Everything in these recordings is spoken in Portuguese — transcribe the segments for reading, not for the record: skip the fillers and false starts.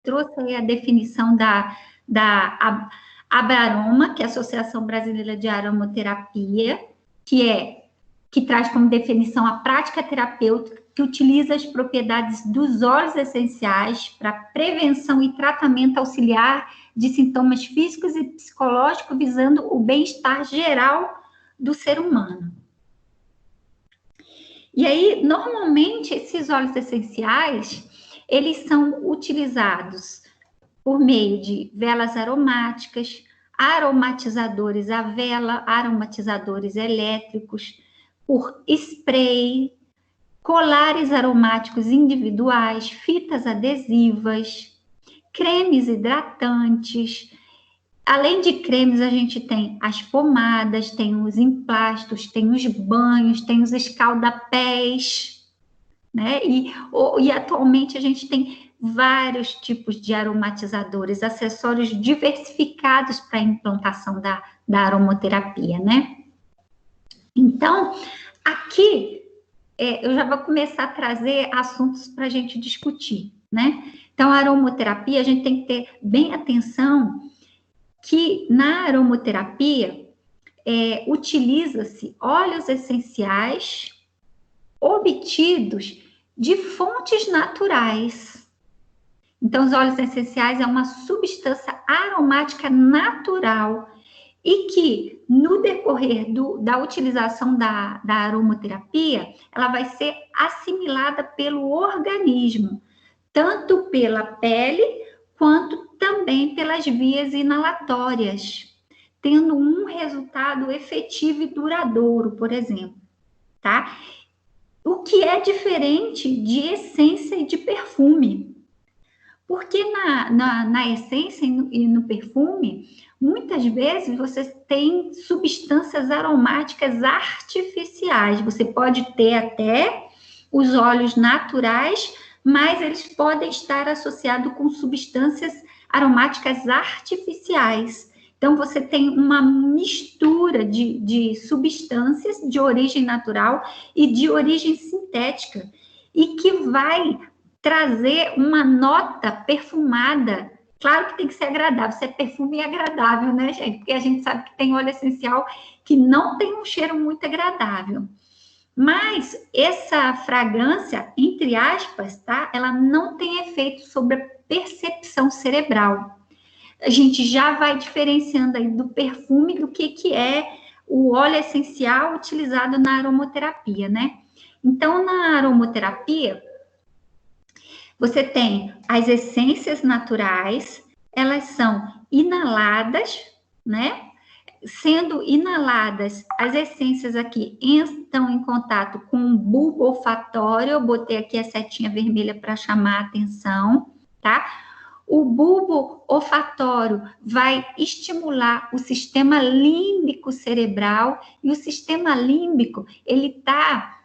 trouxe aí a definição da Abraroma, que é a Associação Brasileira de Aromaterapia, que traz como definição a prática terapêutica que utiliza as propriedades dos óleos essenciais para prevenção e tratamento auxiliar de sintomas físicos e psicológicos, visando o bem-estar geral do ser humano. E aí, normalmente, esses óleos essenciais, eles são utilizados por meio de velas aromáticas, aromatizadores a vela, aromatizadores elétricos, por spray, colares aromáticos individuais, fitas adesivas, cremes hidratantes. Além de cremes, a gente tem as pomadas, tem os emplastos, tem os banhos, tem os escaldapés, né? E atualmente a gente tem vários tipos de aromatizadores, acessórios diversificados para a implantação da aromaterapia, né? Então, aqui eu já vou começar a trazer assuntos para a gente discutir, né? Então, a aromaterapia, a gente tem que ter bem atenção que na aromaterapia utiliza-se óleos essenciais obtidos de fontes naturais. Então, os óleos essenciais é uma substância aromática natural e que, no decorrer da utilização da aromaterapia, ela vai ser assimilada pelo organismo, tanto pela pele, quanto também pelas vias inalatórias, tendo um resultado efetivo e duradouro, por exemplo, tá? O que é diferente de essência e de perfume. Porque na essência e no perfume, muitas vezes você tem substâncias aromáticas artificiais. Você pode ter até os óleos naturais, mas eles podem estar associados com substâncias aromáticas artificiais. Então, você tem uma mistura de substâncias de origem natural e de origem sintética, e que vai trazer uma nota perfumada. Claro que tem que ser agradável, se é perfume é agradável, né, gente? Porque a gente sabe que tem óleo essencial que não tem um cheiro muito agradável. Mas essa fragrância, entre aspas, tá? Ela não tem efeito sobre a percepção cerebral. A gente já vai diferenciando aí do perfume do que é o óleo essencial utilizado na aromaterapia, né? Então, na aromaterapia, você tem as essências naturais, elas são inaladas, né? Sendo inaladas, as essências aqui estão em contato com o bulbo olfatório. Eu botei aqui a setinha vermelha para chamar a atenção, tá? O bulbo olfatório vai estimular o sistema límbico cerebral, e o sistema límbico, ele está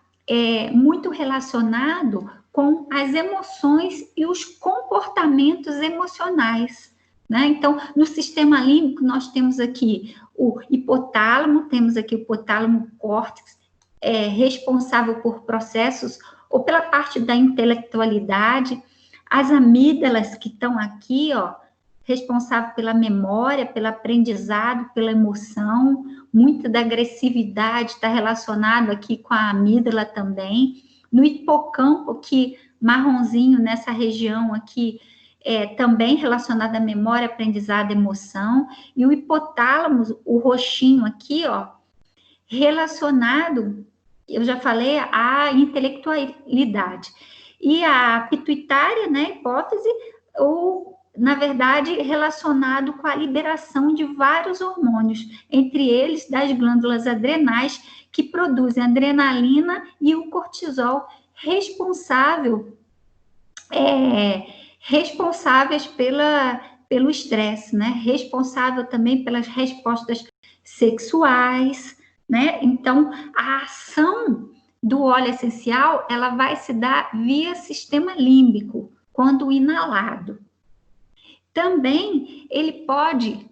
muito relacionado com as emoções e os comportamentos emocionais, né? Então, no sistema límbico, nós temos aqui o hipotálamo, temos aqui o hipotálamo córtex, responsável por processos, ou pela parte da intelectualidade, as amígdalas que estão aqui, ó, responsável pela memória, pelo aprendizado, pela emoção, muita da agressividade está relacionado aqui com a amígdala também. No hipocampo, aqui, marronzinho, nessa região aqui, também relacionado à memória, aprendizado, emoção. E o hipotálamo, o roxinho aqui, ó, relacionado, eu já falei, à intelectualidade. E a pituitária, né, hipófise, na verdade, relacionado com a liberação de vários hormônios, entre eles das glândulas adrenais, que produzem adrenalina e o cortisol, responsáveis pelo estresse, né? Responsável também pelas respostas sexuais, né? Então, a ação do óleo essencial, ela vai se dar via sistema límbico, quando inalado. Também, ele pode,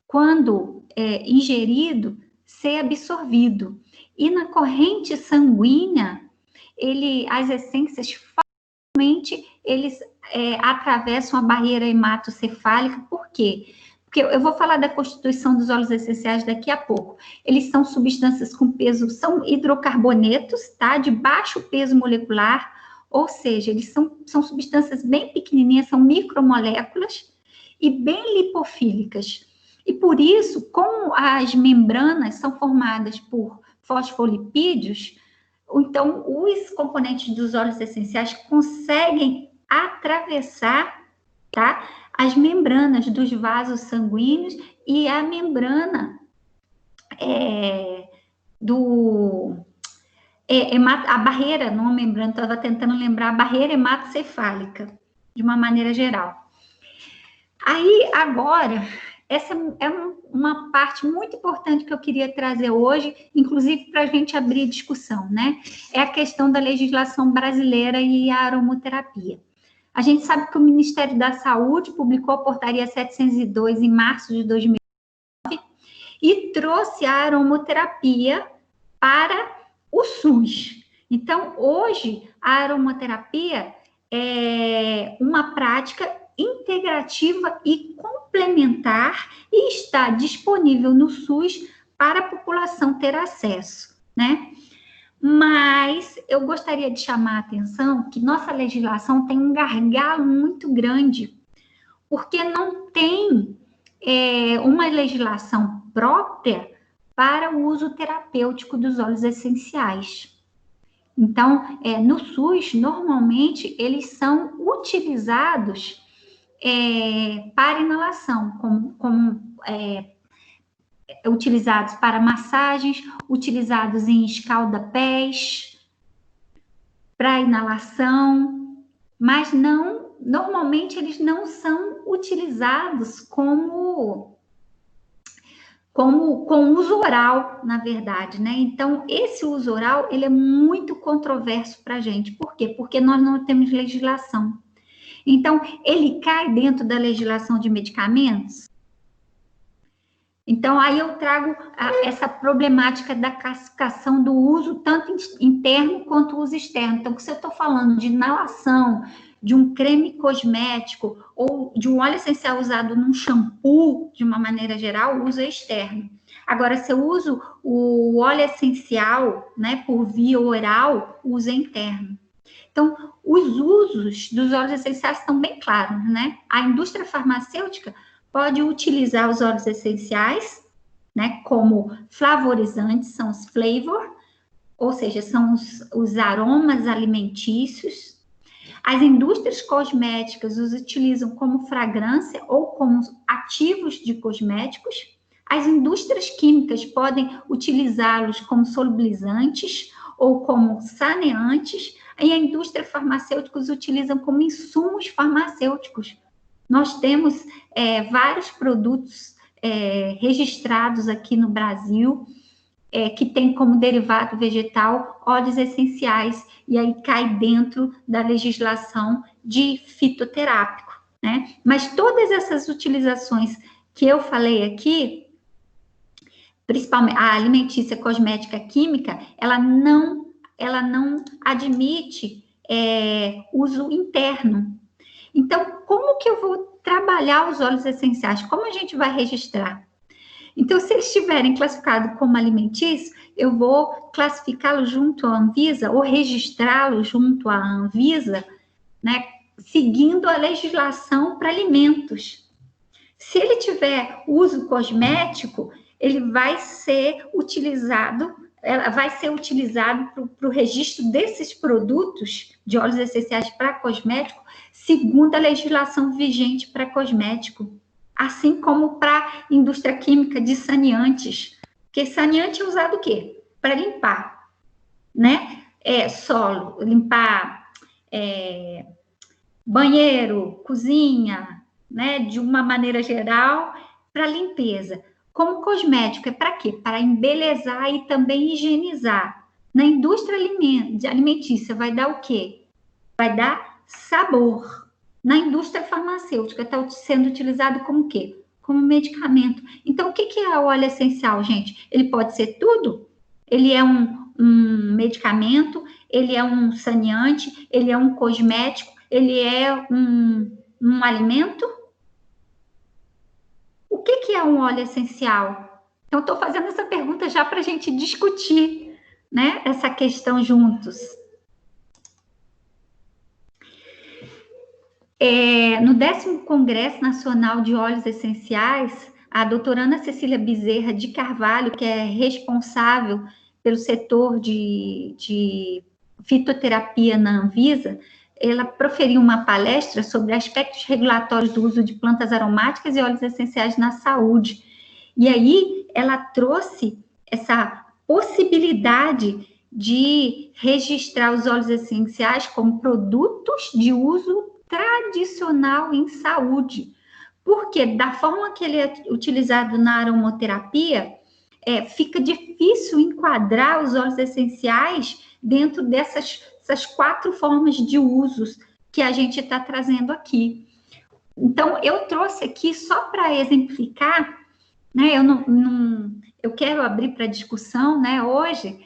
quando ingerido, ser absorvido. E na corrente sanguínea, as essências normalmente eles atravessam a barreira hematocefálica. Por quê? Porque eu vou falar da constituição dos óleos essenciais daqui a pouco. Eles são substâncias com peso, são hidrocarbonetos, tá? De baixo peso molecular, ou seja, eles são substâncias bem pequenininhas, são micromoléculas e bem lipofílicas. E por isso, como as membranas são formadas por fosfolipídios, então os componentes dos óleos essenciais conseguem atravessar, tá, as membranas dos vasos sanguíneos e a membrana a barreira, não a membrana, estava tentando lembrar, a barreira hematocefálica, de uma maneira geral. Aí, agora, essa é uma parte muito importante que eu queria trazer hoje, inclusive para a gente abrir discussão, né? É a questão da legislação brasileira e a aromoterapia. A gente sabe que o Ministério da Saúde publicou a portaria 702 em março de 2009 e trouxe a aromoterapia para o SUS. Então, hoje, a aromaterapia é uma prática integrativa e complementar e está disponível no SUS para a população ter acesso, né? Mas eu gostaria de chamar a atenção que nossa legislação tem um gargalo muito grande, porque não tem uma legislação própria para o uso terapêutico dos óleos essenciais. Então, no SUS, normalmente, eles são utilizados para inalação, utilizados para massagens, utilizados em escalda-pés, para inalação, mas não, normalmente eles não são utilizados com uso oral, na verdade, né? Então, esse uso oral, ele é muito controverso para a gente. Por quê? Porque nós não temos legislação. Então, ele cai dentro da legislação de medicamentos. Então, aí eu trago essa problemática da classificação do uso, tanto interno quanto uso externo. Então, se eu estou falando de inalação, de um creme cosmético ou de um óleo essencial usado num shampoo, de uma maneira geral, o uso é externo. Agora, se eu uso o óleo essencial, né, por via oral, o uso é interno. Então, os usos dos óleos essenciais estão bem claros, né? A indústria farmacêutica pode utilizar os óleos essenciais, né, como flavorizantes, são os flavor, ou seja, são os aromas alimentícios. As indústrias cosméticas os utilizam como fragrância ou como ativos de cosméticos. As indústrias químicas podem utilizá-los como solubilizantes ou como saneantes, e a indústria farmacêutica os utilizam como insumos farmacêuticos. Nós temos vários produtos registrados aqui no Brasil, que tem como derivado vegetal óleos essenciais, e aí cai dentro da legislação de fitoterápico, né? Mas todas essas utilizações que eu falei aqui, principalmente a alimentícia, cosmética, química, ela não admite uso interno. Então, como que eu vou trabalhar os óleos essenciais? Como a gente vai registrar? Então, se eles estiverem classificados como alimentícios, eu vou classificá-los junto à Anvisa ou registrá-los junto à Anvisa, né, seguindo a legislação para alimentos. Se ele tiver uso cosmético, ele vai ser utilizado para o registro desses produtos de óleos essenciais para cosmético, segundo a legislação vigente para cosmético, assim como para a indústria química de saneantes, porque saneante é usado o quê? Para limpar, né? Solo, limpar banheiro, cozinha, né? De uma maneira geral, para limpeza. Como cosmético, é para quê? Para embelezar e também higienizar. Na indústria alimentícia, vai dar o quê? Vai dar sabor. Na indústria farmacêutica, está sendo utilizado como o quê? Como medicamento. Então, o que é o óleo essencial, gente? Ele pode ser tudo? Ele é um medicamento, ele é um saneante, ele é um cosmético, ele é um alimento? O que é um óleo essencial? Então, estou fazendo essa pergunta já para a gente discutir, né, essa questão juntos. No 10º Congresso Nacional de Óleos Essenciais, a doutora Ana Cecília Bezerra de Carvalho, que é responsável pelo setor de fitoterapia na Anvisa, ela proferiu uma palestra sobre aspectos regulatórios do uso de plantas aromáticas e óleos essenciais na saúde. E aí ela trouxe essa possibilidade de registrar os óleos essenciais como produtos de uso tradicional em saúde, porque da forma que ele é utilizado na aromaterapia, fica difícil enquadrar os óleos essenciais dentro dessas 4 formas de usos que a gente está trazendo aqui. Então, eu trouxe aqui só para exemplificar, né? Eu quero abrir para discussão, né? Hoje,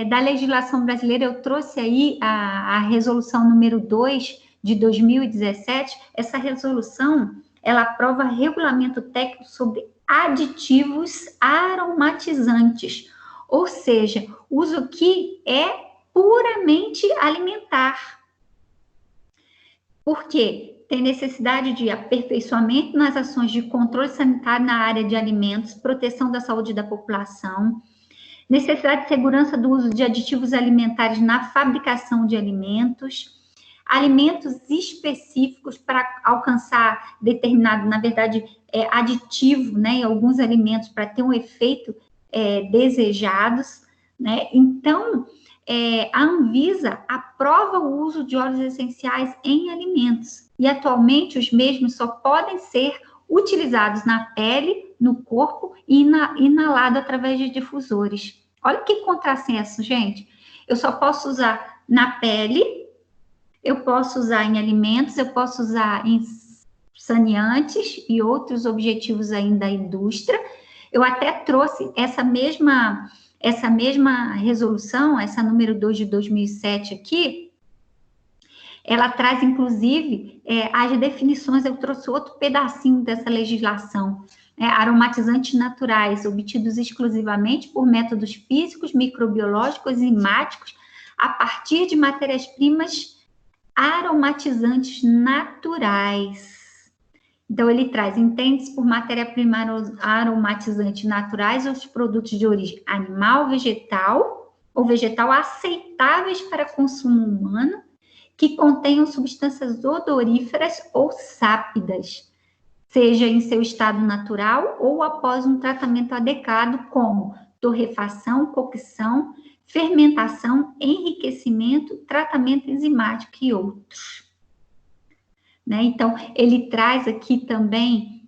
da legislação brasileira, eu trouxe aí a resolução número 2 de 2017. Essa resolução, ela aprova regulamento técnico sobre aditivos aromatizantes, ou seja, uso que é puramente alimentar. Por quê? Tem necessidade de aperfeiçoamento nas ações de controle sanitário na área de alimentos, proteção da saúde da população, necessidade de segurança do uso de aditivos alimentares na fabricação de alimentos, alimentos específicos para alcançar determinado, na verdade, aditivo, né, em alguns alimentos para ter um efeito desejados, né? Então, a Anvisa aprova o uso de óleos essenciais em alimentos e atualmente os mesmos só podem ser utilizados na pele, no corpo e inalado através de difusores. Olha que contrassenso, gente. Eu só posso usar na pele, eu posso usar em alimentos, eu posso usar em saneantes e outros objetivos aí da indústria. Eu até trouxe essa mesma resolução, essa número 2 de 2007 aqui, ela traz, inclusive, as definições, eu trouxe outro pedacinho dessa legislação, aromatizantes naturais, obtidos exclusivamente por métodos físicos, microbiológicos e enzimáticos, a partir de matérias-primas aromatizantes naturais. Então, ele traz, entende-se por matéria-prima aromatizante naturais os produtos de origem animal, vegetal ou vegetal aceitáveis para consumo humano, que contenham substâncias odoríferas ou sápidas, seja em seu estado natural ou após um tratamento adequado, como torrefação, cocção, fermentação, enriquecimento, tratamento enzimático e outros. Né? Então, ele traz aqui também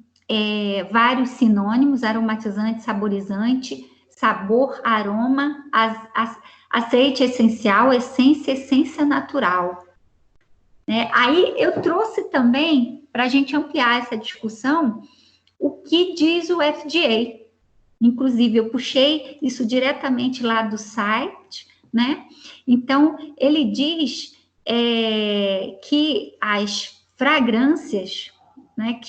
vários sinônimos: aromatizante, saborizante, sabor, aroma, azeite essencial, essência natural. Né? Aí eu trouxe também, para a gente ampliar essa discussão, o que diz o FDA. Inclusive, eu puxei isso diretamente lá do site, né? Então, ele diz que as fragrâncias, né,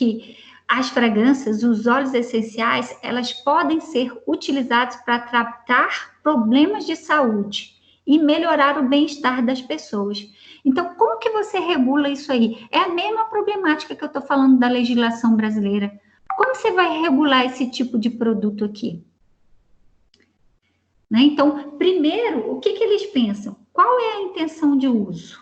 os óleos essenciais, elas podem ser utilizados para tratar problemas de saúde e melhorar o bem-estar das pessoas. Então, como que você regula isso aí? É a mesma problemática que eu estou falando da legislação brasileira. Como você vai regular esse tipo de produto aqui? Né? Então, primeiro, o que eles pensam? Qual é a intenção de uso?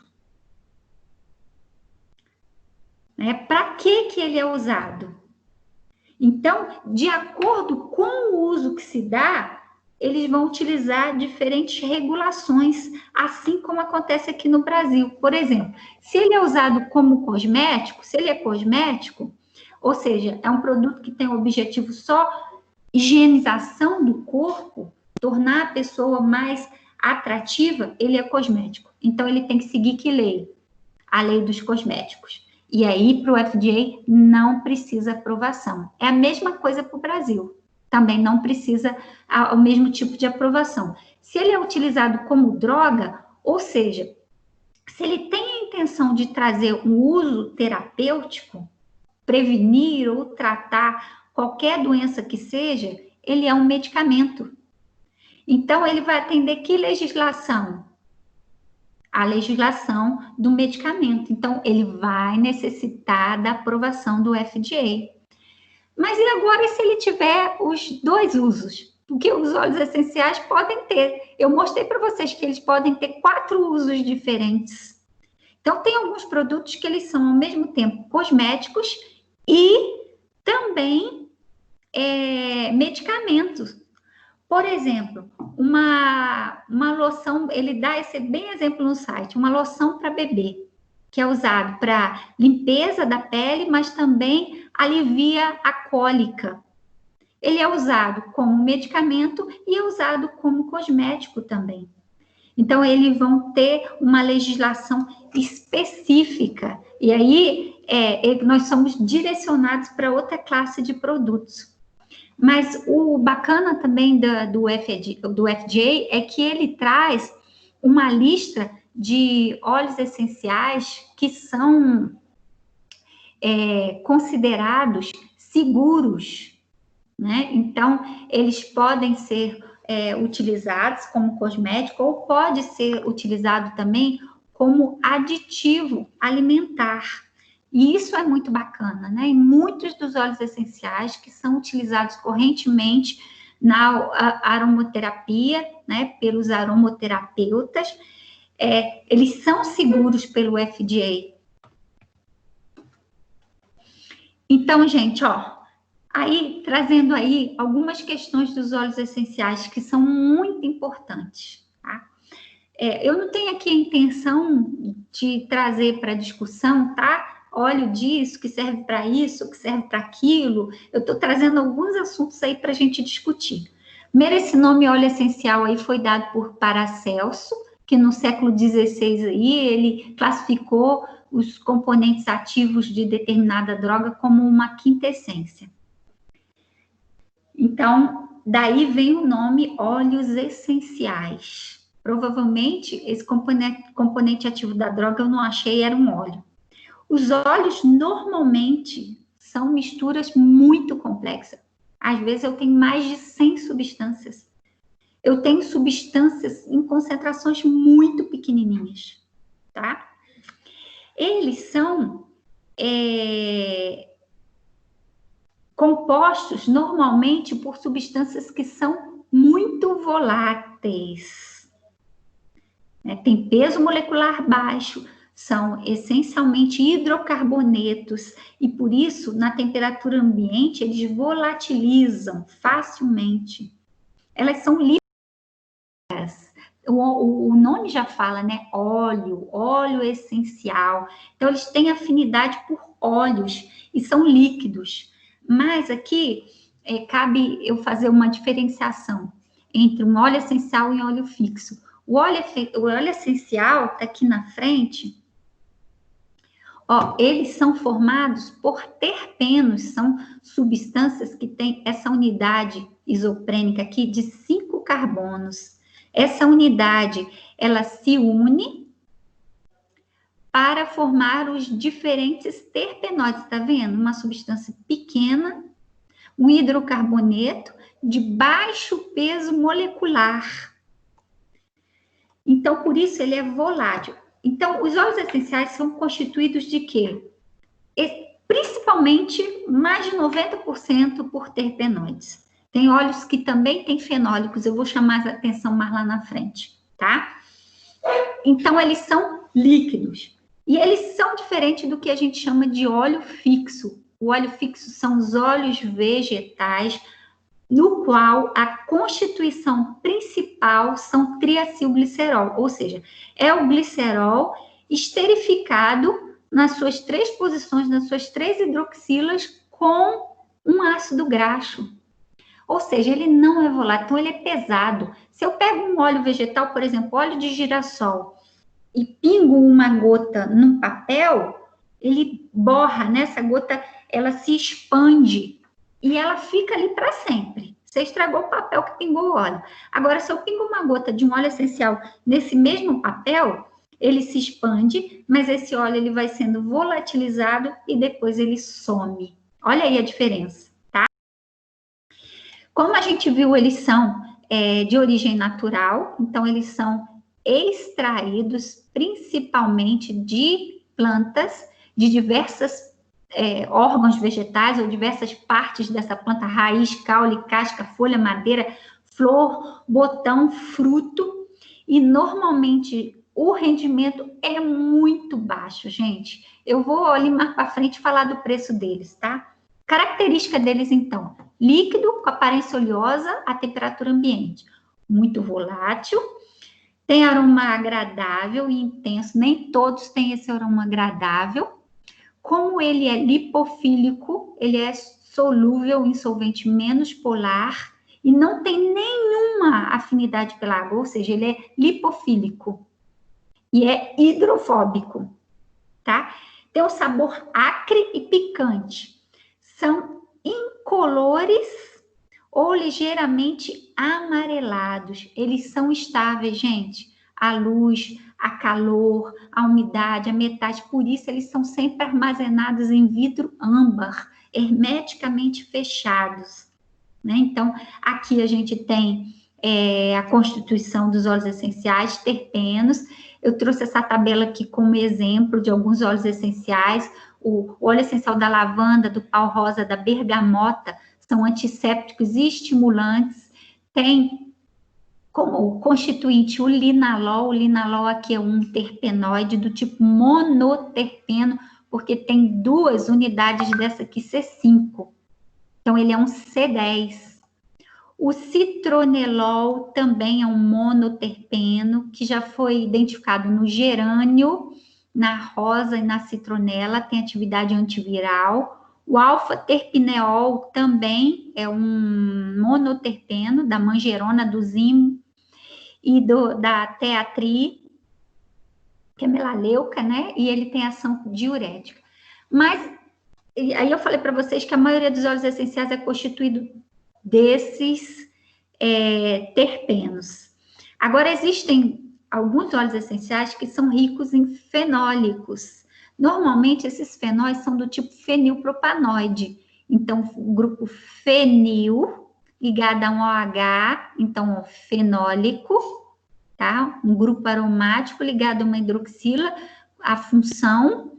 Para que ele é usado? Então, de acordo com o uso que se dá, eles vão utilizar diferentes regulações, assim como acontece aqui no Brasil. Por exemplo, se ele é usado como cosmético, se ele é cosmético, ou seja, é um produto que tem o objetivo só higienização do corpo, tornar a pessoa mais atrativa, ele é cosmético. Então, ele tem que seguir que lei? A lei dos cosméticos. E aí, para o FDA, não precisa aprovação. É a mesma coisa para o Brasil. Também não precisa o mesmo tipo de aprovação. Se ele é utilizado como droga, Ou seja, se ele tem a intenção de trazer um uso terapêutico, prevenir ou tratar qualquer doença que seja, ele é um medicamento. Então, ele vai atender que legislação? A legislação do medicamento. Então, ele vai necessitar da aprovação do FDA. Mas e agora se ele tiver os dois usos? Porque os óleos essenciais podem ter. Eu mostrei para vocês que eles podem ter 4 usos diferentes. Então, tem alguns produtos que eles são, ao mesmo tempo, cosméticos e também medicamentos. Por exemplo, uma loção, ele dá esse bem exemplo no site, uma loção para bebê, que é usado para limpeza da pele, mas também alivia a cólica. Ele é usado como medicamento e é usado como cosmético também. Então, eles vão ter uma legislação específica. E aí, nós somos direcionados para outra classe de produtos. Mas o bacana também do FDA é que ele traz uma lista de óleos essenciais que são considerados seguros, né? Então, eles podem ser utilizados como cosmético ou pode ser utilizado também como aditivo alimentar. E isso é muito bacana, né? E muitos dos óleos essenciais que são utilizados correntemente na aromaterapia, né? Pelos aromaterapeutas, eles são seguros pelo FDA. Então, gente, aí trazendo aí algumas questões dos óleos essenciais que são muito importantes, tá? Eu não tenho aqui a intenção de trazer para discussão, tá? Óleo disso, que serve para isso, que serve para aquilo. Eu estou trazendo alguns assuntos aí para a gente discutir. Primeiro, esse nome óleo essencial aí foi dado por Paracelso, que no século XVI aí ele classificou os componentes ativos de determinada droga como uma quinta essência. Então, daí vem o nome óleos essenciais. Provavelmente, esse componente ativo da droga eu não achei, era um óleo. Os óleos, normalmente, são misturas muito complexas. Às vezes, eu tenho mais de 100 substâncias. Eu tenho substâncias em concentrações muito pequenininhas, tá? Eles são compostos normalmente por substâncias que são muito voláteis. Tem peso molecular baixo, são essencialmente hidrocarbonetos e por isso, na temperatura ambiente, eles volatilizam facilmente. Elas são líquidas. O nome já fala, né? Óleo essencial. Então, eles têm afinidade por óleos e são líquidos. Mas aqui, cabe eu fazer uma diferenciação entre um óleo essencial e um óleo fixo. O óleo essencial está aqui na frente. Eles são formados por terpenos, são substâncias que têm essa unidade isoprênica aqui de 5 carbonos. Essa unidade, ela se une para formar os diferentes terpenóides, tá vendo? Uma substância pequena, um hidrocarboneto de baixo peso molecular. Então, por isso ele é volátil. Então, os óleos essenciais são constituídos de quê? Principalmente, mais de 90% por terpenoides. Tem óleos que também têm fenólicos, eu vou chamar a atenção mais lá na frente, tá? Então, eles são líquidos. E eles são diferentes do que a gente chama de óleo fixo. O óleo fixo são os óleos vegetais, no qual a constituição principal são triacilglicerol, ou seja, é o glicerol esterificado nas suas 3 posições, nas suas 3 hidroxilas com um ácido graxo. Ou seja, ele não é volátil, então ele é pesado. Se eu pego um óleo vegetal, por exemplo, óleo de girassol, e pingo uma gota num papel, ele borra, né? Essa gota, ela se expande e ela fica ali para sempre. Você estragou o papel que pingou o óleo. Agora, se eu pingo uma gota de um óleo essencial nesse mesmo papel, ele se expande, mas esse óleo ele vai sendo volatilizado e depois ele some. Olha aí a diferença, tá? Como a gente viu, eles são de origem natural, então eles são extraídos principalmente de plantas, de diversas órgãos vegetais ou diversas partes dessa planta, raiz, caule, casca, folha, madeira, flor, botão, fruto, e normalmente o rendimento é muito baixo, gente. Eu vou ali mais para frente falar do preço deles, tá? Característica deles, então, líquido com aparência oleosa a temperatura ambiente, muito volátil, tem aroma agradável e intenso, nem todos têm esse aroma agradável. Como ele é lipofílico, ele é solúvel em solvente menos polar e não tem nenhuma afinidade pela água, ou seja, ele é lipofílico e é hidrofóbico, tá? Tem um sabor acre e picante. São incolores ou ligeiramente amarelados. Eles são estáveis, gente. A luz, a calor, a umidade, a metade. Por isso, eles são sempre armazenados em vidro âmbar, hermeticamente fechados. Né? Então, aqui a gente tem a constituição dos óleos essenciais, terpenos. Eu trouxe essa tabela aqui como exemplo de alguns óleos essenciais. O óleo essencial da lavanda, do pau-rosa, da bergamota, são antissépticos e estimulantes. Tem como constituinte o linalol aqui é um terpenoide do tipo monoterpeno, porque tem 2 unidades dessa aqui, C5. Então, ele é um C10. O citronelol também é um monoterpeno, que já foi identificado no gerânio, na rosa e na citronela, tem atividade antiviral. O alfa-terpineol também é um monoterpeno, da manjerona, do zimo e da teatri, que é melaleuca, né? E ele tem ação diurética. Mas, aí eu falei para vocês que a maioria dos óleos essenciais é constituído desses terpenos. Agora, existem alguns óleos essenciais que são ricos em fenólicos. Normalmente, esses fenóis são do tipo fenilpropanoide. Então, o grupo fenil, ligado a um OH, então, fenólico, tá? Um grupo aromático ligado a uma hidroxila, a função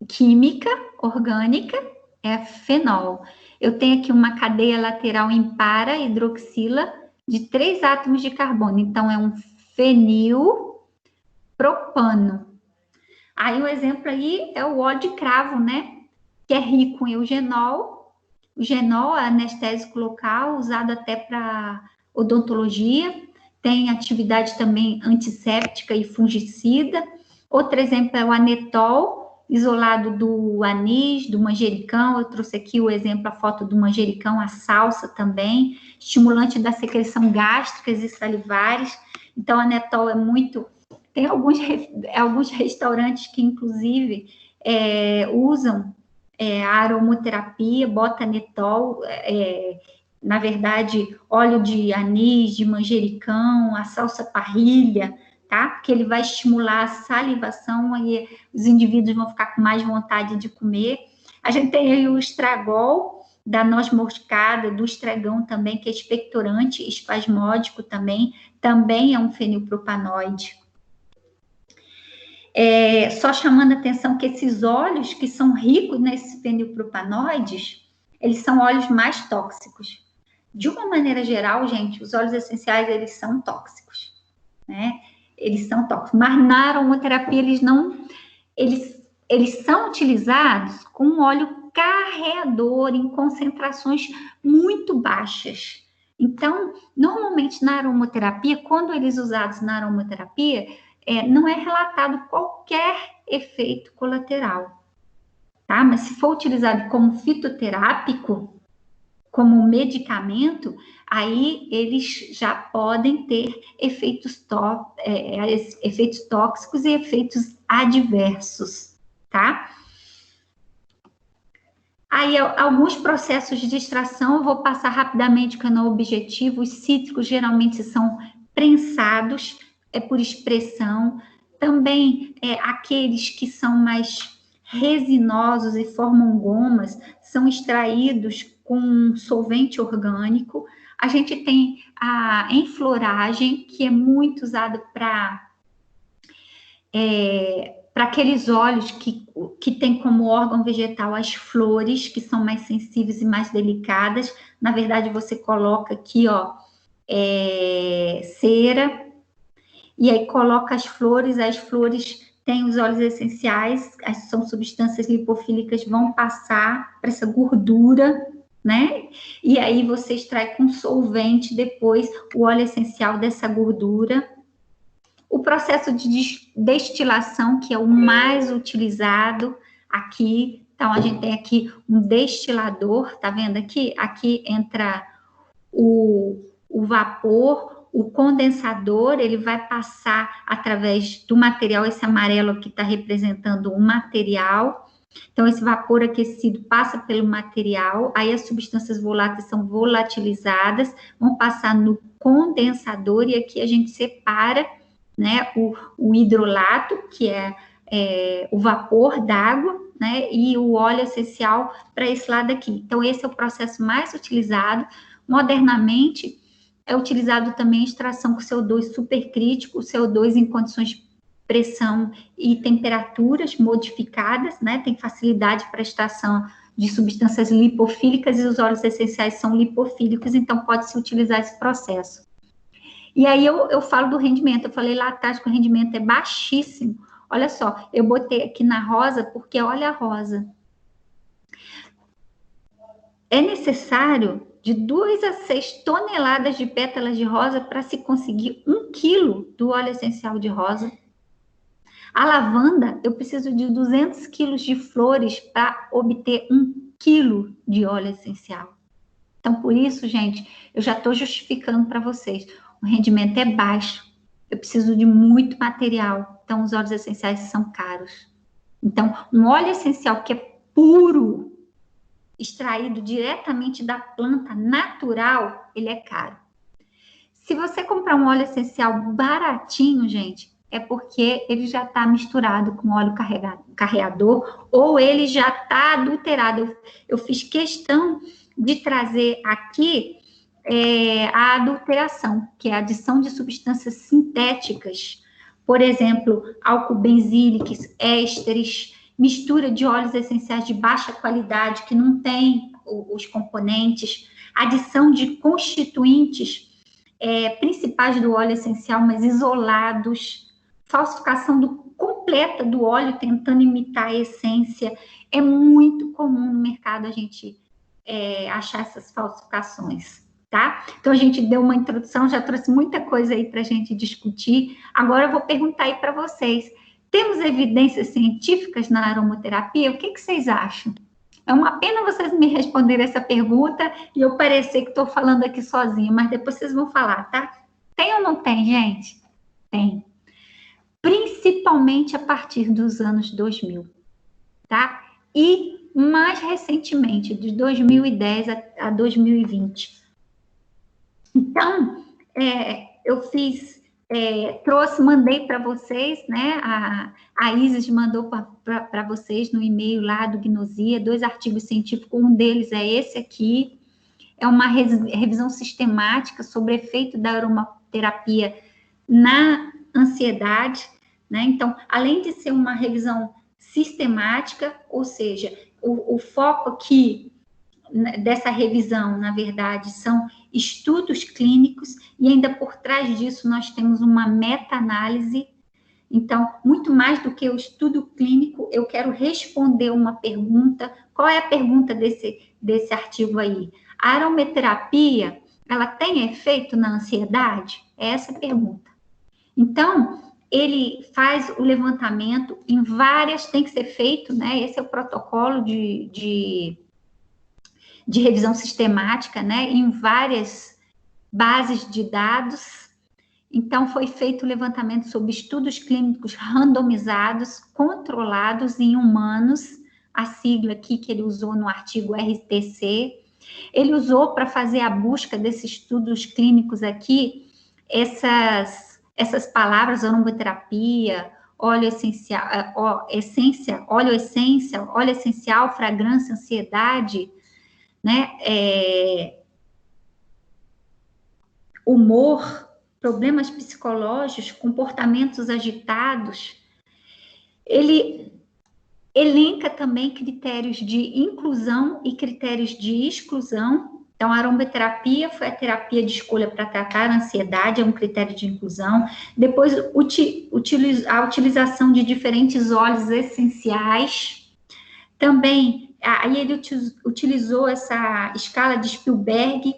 química, orgânica, é fenol. Eu tenho aqui uma cadeia lateral impara, hidroxila, de 3 átomos de carbono. Então, é um fenilpropano. Aí, o exemplo aí é o óleo de cravo, né? Que é rico em eugenol. O genol é anestésico local, usado até para odontologia. Tem atividade também antisséptica e fungicida. Outro exemplo é o anetol, isolado do anis, do manjericão. Eu trouxe aqui o exemplo, a foto do manjericão, a salsa também, estimulante da secreção gástricas e salivares. Então, a anetol é muito... Tem alguns restaurantes que, inclusive, usam a aromoterapia, bota anetol, na verdade, óleo de anis, de manjericão, a salsa parrilha, tá? Porque ele vai estimular a salivação e os indivíduos vão ficar com mais vontade de comer. A gente tem aí o estragol, da noz moscada, do estregão também, que é expectorante, espasmódico também é um fenilpropanoide. Só chamando a atenção que esses óleos que são ricos nesses fenilpropanoides, eles são óleos mais tóxicos. De uma maneira geral, gente, os óleos essenciais, eles são tóxicos, né? Eles são tóxicos, mas na aromaterapia eles são utilizados com um óleo carreador em concentrações muito baixas. Então, normalmente na aromaterapia, quando eles usados na aromaterapia, não é relatado qualquer efeito colateral, tá? Mas se for utilizado como fitoterápico, como medicamento, aí eles já podem ter efeitos tóxicos e efeitos adversos, tá? Aí, alguns processos de extração, eu vou passar rapidamente, que não é objetivo. Os cítricos geralmente são prensados, por expressão. Também, aqueles que são mais resinosos e formam gomas, são extraídos com solvente orgânico. A gente tem a enfloragem, que é muito usado para aqueles óleos que tem como órgão vegetal as flores, que são mais sensíveis e mais delicadas. Na verdade, você coloca aqui, ó, cera, e aí coloca as flores têm os óleos essenciais, são substâncias lipofílicas, vão passar para essa gordura, né? E aí você extrai com solvente depois o óleo essencial dessa gordura. O processo de destilação, que é o mais utilizado aqui. Então, a gente tem aqui um destilador, tá vendo aqui? Aqui entra o vapor, o condensador, ele vai passar através do material, esse amarelo aqui está representando o material. Então, esse vapor aquecido passa pelo material, aí as substâncias voláteis são volatilizadas, vão passar no condensador, e aqui a gente separa, né, o hidrolato, que é o vapor d'água, né, e o óleo essencial para esse lado aqui. Então, esse é o processo mais utilizado. Modernamente, é utilizado também a extração com CO2 supercrítico, CO2 em condições de pressão e temperaturas modificadas, né, tem facilidade para extração de substâncias lipofílicas, e os óleos essenciais são lipofílicos, então pode-se utilizar esse processo. E aí eu falo do rendimento, eu falei lá atrás que o rendimento é baixíssimo. Olha só, eu botei aqui na rosa, porque olha a rosa. É necessário de 2 a 6 toneladas de pétalas de rosa para se conseguir 1 quilo do óleo essencial de rosa. A lavanda, eu preciso de 200 quilos de flores para obter 1 quilo de óleo essencial. Então, por isso, gente, eu já estou justificando para vocês. O rendimento é baixo, eu preciso de muito material, então os óleos essenciais são caros. Então, um óleo essencial que é puro, extraído diretamente da planta natural, ele é caro. Se você comprar um óleo essencial baratinho, gente, é porque ele já está misturado com óleo carreador, ou ele já está adulterado. Eu fiz questão de trazer aqui a adulteração, que é a adição de substâncias sintéticas, por exemplo, álcool benzílicos, ésteres, mistura de óleos essenciais de baixa qualidade, que não tem os componentes, adição de constituintes principais do óleo essencial, mas isolados, falsificação completa do óleo, tentando imitar a essência. É muito comum no mercado a gente achar essas falsificações, tá? Então, a gente deu uma introdução, já trouxe muita coisa aí para a gente discutir. Agora, eu vou perguntar aí para vocês. Temos evidências científicas na aromaterapia? O que vocês acham? É uma pena vocês me responderem essa pergunta e eu parecer que estou falando aqui sozinha, mas depois vocês vão falar, tá? Tem ou não tem, gente? Tem. Principalmente a partir dos anos 2000, tá? E mais recentemente, de 2010 a 2020. Então, eu fiz, mandei para vocês, né? A Isis mandou para vocês no e-mail lá do Gnosia 2 artigos científicos, um deles é esse aqui, é uma revisão sistemática sobre o efeito da aromaterapia na ansiedade, né? Então, além de ser uma revisão sistemática, ou seja, o foco aqui dessa revisão, na verdade, são estudos clínicos, e ainda por trás disso nós temos uma meta-análise. Então, muito mais do que o estudo clínico, eu quero responder uma pergunta. Qual é a pergunta desse artigo aí? A aromaterapia, ela tem efeito na ansiedade? É essa a pergunta. Então, ele faz o levantamento em várias, tem que ser feito, né? Esse é o protocolo de revisão sistemática, né? Em várias bases de dados. Então, foi feito o levantamento sobre estudos clínicos randomizados, controlados em humanos, a sigla aqui que ele usou no artigo RTC. Ele usou para fazer a busca desses estudos clínicos aqui, essas palavras, aromaterapia, óleo essencial, óleo essencial, fragrância, ansiedade, né? Humor, problemas psicológicos, comportamentos agitados. Ele elenca também critérios de inclusão e critérios de exclusão. Então, a aromaterapia foi a terapia de escolha para tratar a ansiedade, é um critério de inclusão. Depois, a utilização de diferentes óleos essenciais. Também, aí ele utilizou essa escala de Spielberg,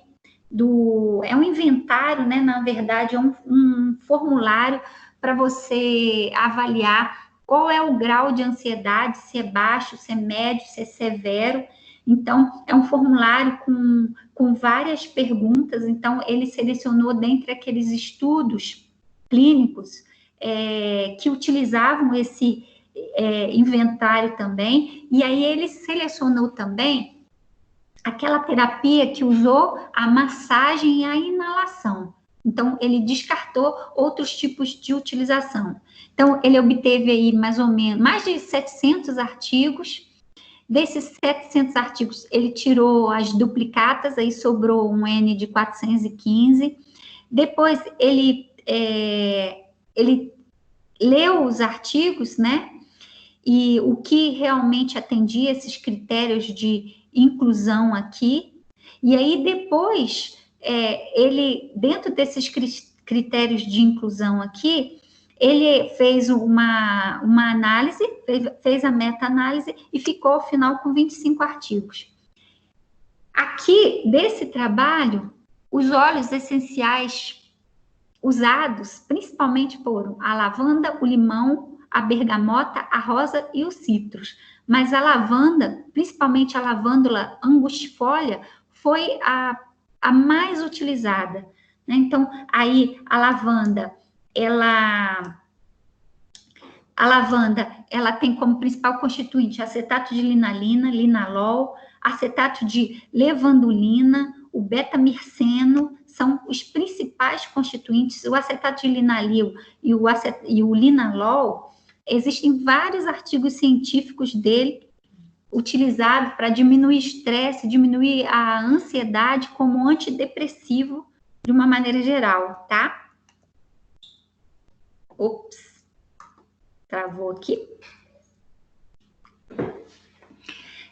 é um inventário, né? Na verdade, é um formulário para você avaliar qual é o grau de ansiedade, se é baixo, se é médio, se é severo. Então, é um formulário com várias perguntas. Então, ele selecionou dentre aqueles estudos clínicos que utilizavam esse inventário também. E aí, ele selecionou também aquela terapia que usou a massagem e a inalação. Então, ele descartou outros tipos de utilização. Então, ele obteve aí mais ou menos mais de 700 artigos. Desses 700 artigos, ele tirou as duplicatas, aí sobrou um N de 415. Depois, ele leu os artigos, né? E o que realmente atendia esses critérios de inclusão aqui. E aí, depois, ele, dentro desses critérios de inclusão aqui, ele fez uma análise, fez a meta-análise e ficou, ao final, com 25 artigos. Aqui, desse trabalho, os óleos essenciais usados, principalmente foram a lavanda, o limão, a bergamota, a rosa e o citrus. Mas a lavanda, principalmente a lavândula angustifolia, foi a mais utilizada, né? Então, aí a lavanda, ela tem como principal constituinte acetato de linalina, linalol, acetato de levandulina, o betamirceno, são os principais constituintes. O acetato de linalil e o linalol, existem vários artigos científicos dele utilizados para diminuir estresse, diminuir a ansiedade como antidepressivo de uma maneira geral, tá? Ops, travou aqui.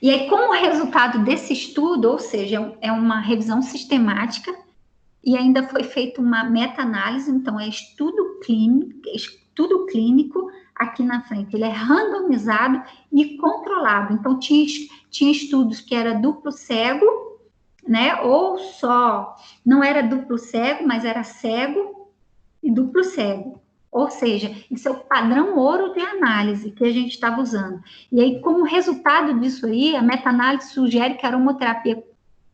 E aí, como resultado desse estudo, ou seja, é uma revisão sistemática, e ainda foi feita uma meta-análise, então é estudo clínico aqui na frente, ele é randomizado e controlado. Então, tinha estudos que era duplo cego, né, ou só, não era duplo cego, mas era cego e duplo cego. Ou seja, isso é o padrão ouro de análise que a gente estava usando. E aí, como resultado disso aí, a meta-análise sugere que a aromaterapia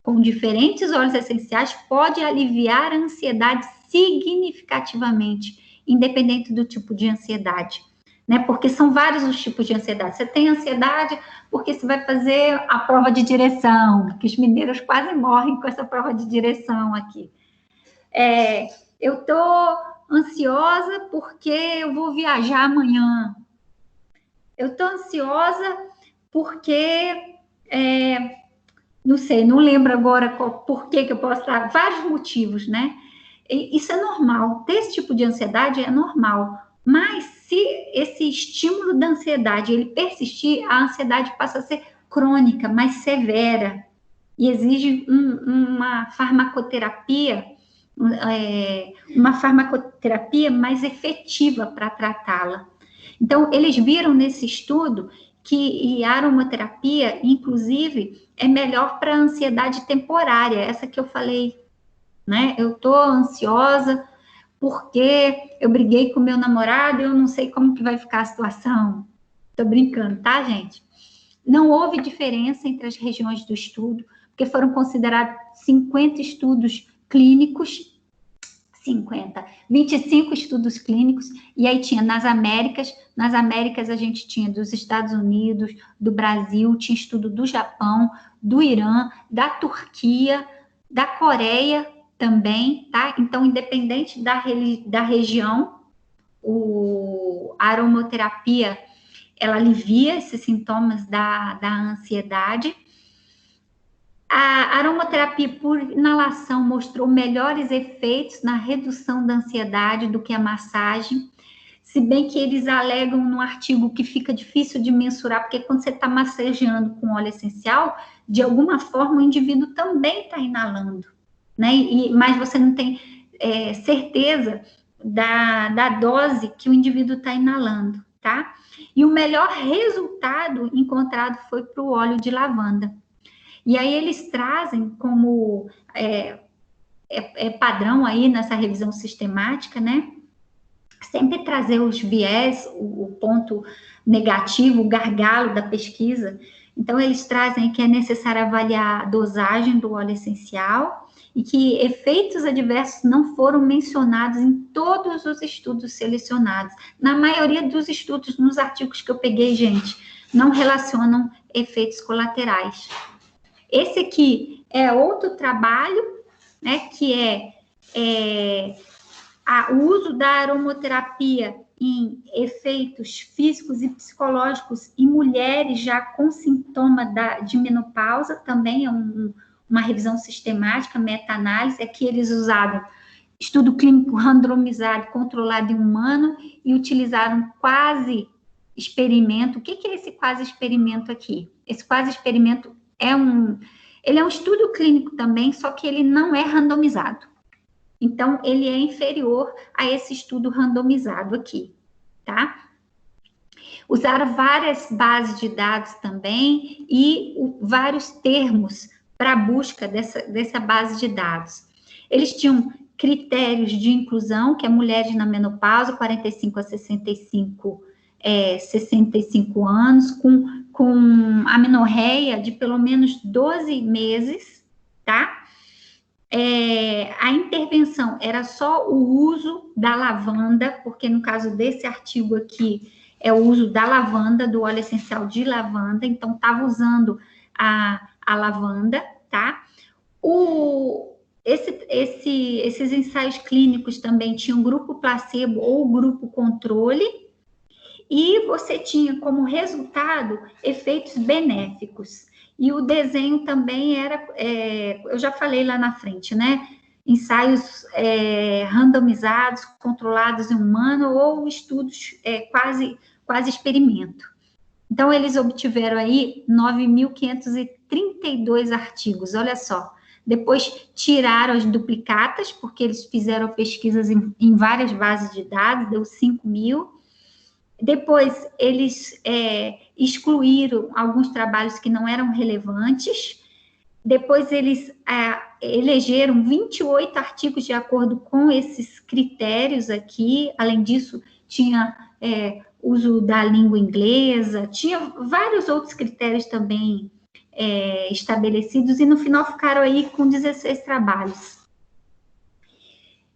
com diferentes óleos essenciais pode aliviar a ansiedade significativamente, independente do tipo de ansiedade, né? Porque são vários os tipos de ansiedade. Você tem ansiedade porque você vai fazer a prova de direção, que os mineiros quase morrem com essa prova de direção aqui. Eu estou ansiosa porque eu vou viajar amanhã. Eu estou ansiosa porque, não sei, não lembro agora por que eu posso dar, vários motivos, né? Isso é normal, ter esse tipo de ansiedade é normal, mas se esse estímulo da ansiedade ele persistir, a ansiedade passa a ser crônica, mais severa, e exige uma farmacoterapia mais efetiva para tratá-la. Então, eles viram nesse estudo que a aromaterapia, inclusive, é melhor para a ansiedade temporária, essa que eu falei, né? Eu estou ansiosa porque eu briguei com meu namorado e eu não sei como que vai ficar a situação. Estou brincando, tá, gente? Não houve diferença entre as regiões do estudo, porque foram considerados 50 estudos clínicos, 25 estudos clínicos, e aí tinha nas Américas a gente tinha dos Estados Unidos, do Brasil, tinha estudo do Japão, do Irã, da Turquia, da Coreia também, tá? Então, independente da região, a aromaterapia, ela alivia esses sintomas da ansiedade. A aromaterapia por inalação mostrou melhores efeitos na redução da ansiedade do que a massagem, se bem que eles alegam no artigo que fica difícil de mensurar, porque quando você está massageando com óleo essencial, de alguma forma o indivíduo também está inalando, né? Mas você não tem certeza da dose que o indivíduo está inalando, tá? E o melhor resultado encontrado foi para o óleo de lavanda. E aí eles trazem como padrão aí nessa revisão sistemática, né? Sempre trazer os viés, o ponto negativo, o gargalo da pesquisa. Então, eles trazem que é necessário avaliar a dosagem do óleo essencial e que efeitos adversos não foram mencionados em todos os estudos selecionados. Na maioria dos estudos, nos artigos que eu peguei, gente, não relacionam efeitos colaterais. Esse aqui é outro trabalho, né, que o uso da aromaterapia em efeitos físicos e psicológicos em mulheres já com sintoma de menopausa, também é uma revisão sistemática, meta-análise, aqui eles usaram estudo clínico randomizado, controlado em humano, e utilizaram quase experimento. O que é esse quase experimento aqui? Esse quase experimento ele é um estudo clínico também, só que ele não é randomizado. Então, ele é inferior a esse estudo randomizado aqui, tá? Usaram várias bases de dados também e vários termos para a busca dessa base de dados. Eles tinham critérios de inclusão, que é mulheres na menopausa, 45 a 65 anos, com amenorreia de pelo menos 12 meses, tá? A intervenção era só o uso da lavanda, porque no caso desse artigo aqui, é o uso da lavanda, do óleo essencial de lavanda, então estava usando a lavanda, tá? Esses ensaios clínicos também tinham grupo placebo ou grupo controle, e você tinha como resultado efeitos benéficos. E o desenho também era, eu já falei lá na frente, né? Ensaios randomizados, controlados em humano, ou estudos quase experimento. Então, eles obtiveram aí 9.532 artigos, olha só. Depois tiraram as duplicatas, porque eles fizeram pesquisas em várias bases de dados, deu 5.000. Depois, eles excluíram alguns trabalhos que não eram relevantes. Depois, eles elegeram 28 artigos de acordo com esses critérios aqui. Além disso, tinha uso da língua inglesa, tinha vários outros critérios também estabelecidos, e no final ficaram aí com 16 trabalhos.